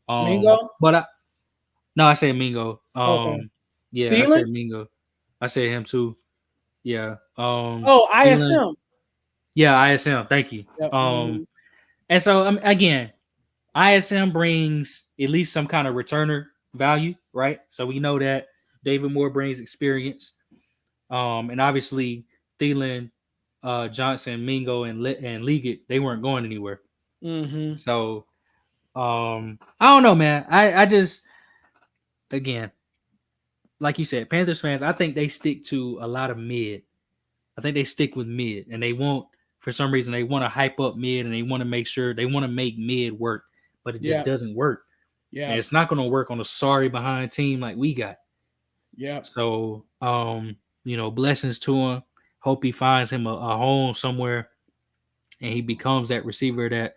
Mingo? I said Mingo. Okay. Yeah, Thielen? I said Mingo. I said him too. Yeah. ISM. Thielen. Yeah, ISM. Thank you. Yep. And so again, ISM brings at least some kind of returner value, right? So we know that David Moore brings experience. And obviously Thielen, Johnson, Mingo, and Liggett, they weren't going anywhere. Mm-hmm. So I don't know, man. I just, again, like you said, Panthers fans, I think they stick to a lot of mid. I think they stick with mid, and they won't, for some reason, they want to hype up mid, and they want to make sure they want to make mid work, but it just doesn't work. Yeah. And it's not going to work on a sorry behind team like we got. Yeah. So, blessings to him. Hope he finds him a home somewhere, and he becomes that receiver that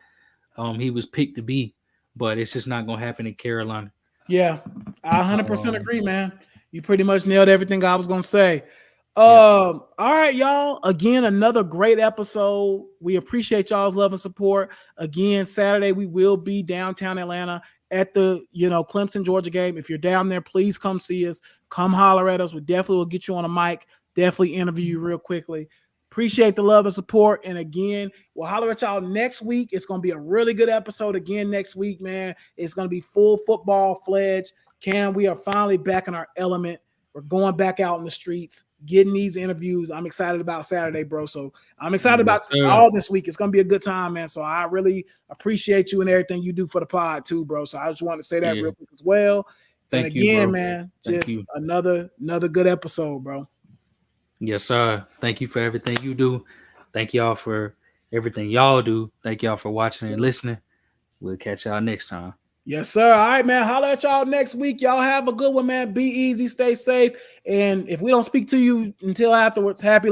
he was picked to be. But it's just not going to happen in Carolina. Yeah, I 100% agree, man. You pretty much nailed everything I was going to say. All right, y'all. Again, another great episode. We appreciate y'all's love and support. Again, Saturday we will be downtown Atlanta at the Clemson Georgia game. If you're down there, please come see us. Come holler at us. We definitely will get you on a mic. Definitely interview you real quickly. Appreciate the love and support. And again, we'll holler at y'all next week. It's going to be a really good episode again next week, man. It's going to be full football fledged. Cam, we are finally back in our element. We're going back out in the streets, getting these interviews. I'm excited about Saturday, bro. So I'm excited about all this week. It's going to be a good time, man. So I really appreciate you and everything you do for the pod too, bro. So I just want to say that real quick as well. Thank you, bro. Man, just another good episode, bro. Yes, sir. Thank you for everything you do. Thank y'all for everything y'all do. Thank y'all for watching and listening. We'll catch y'all next time. Yes, sir. All right, man. Holler at y'all next week. Y'all have a good one, man. Be easy, stay safe. And if we don't speak to you until afterwards, happy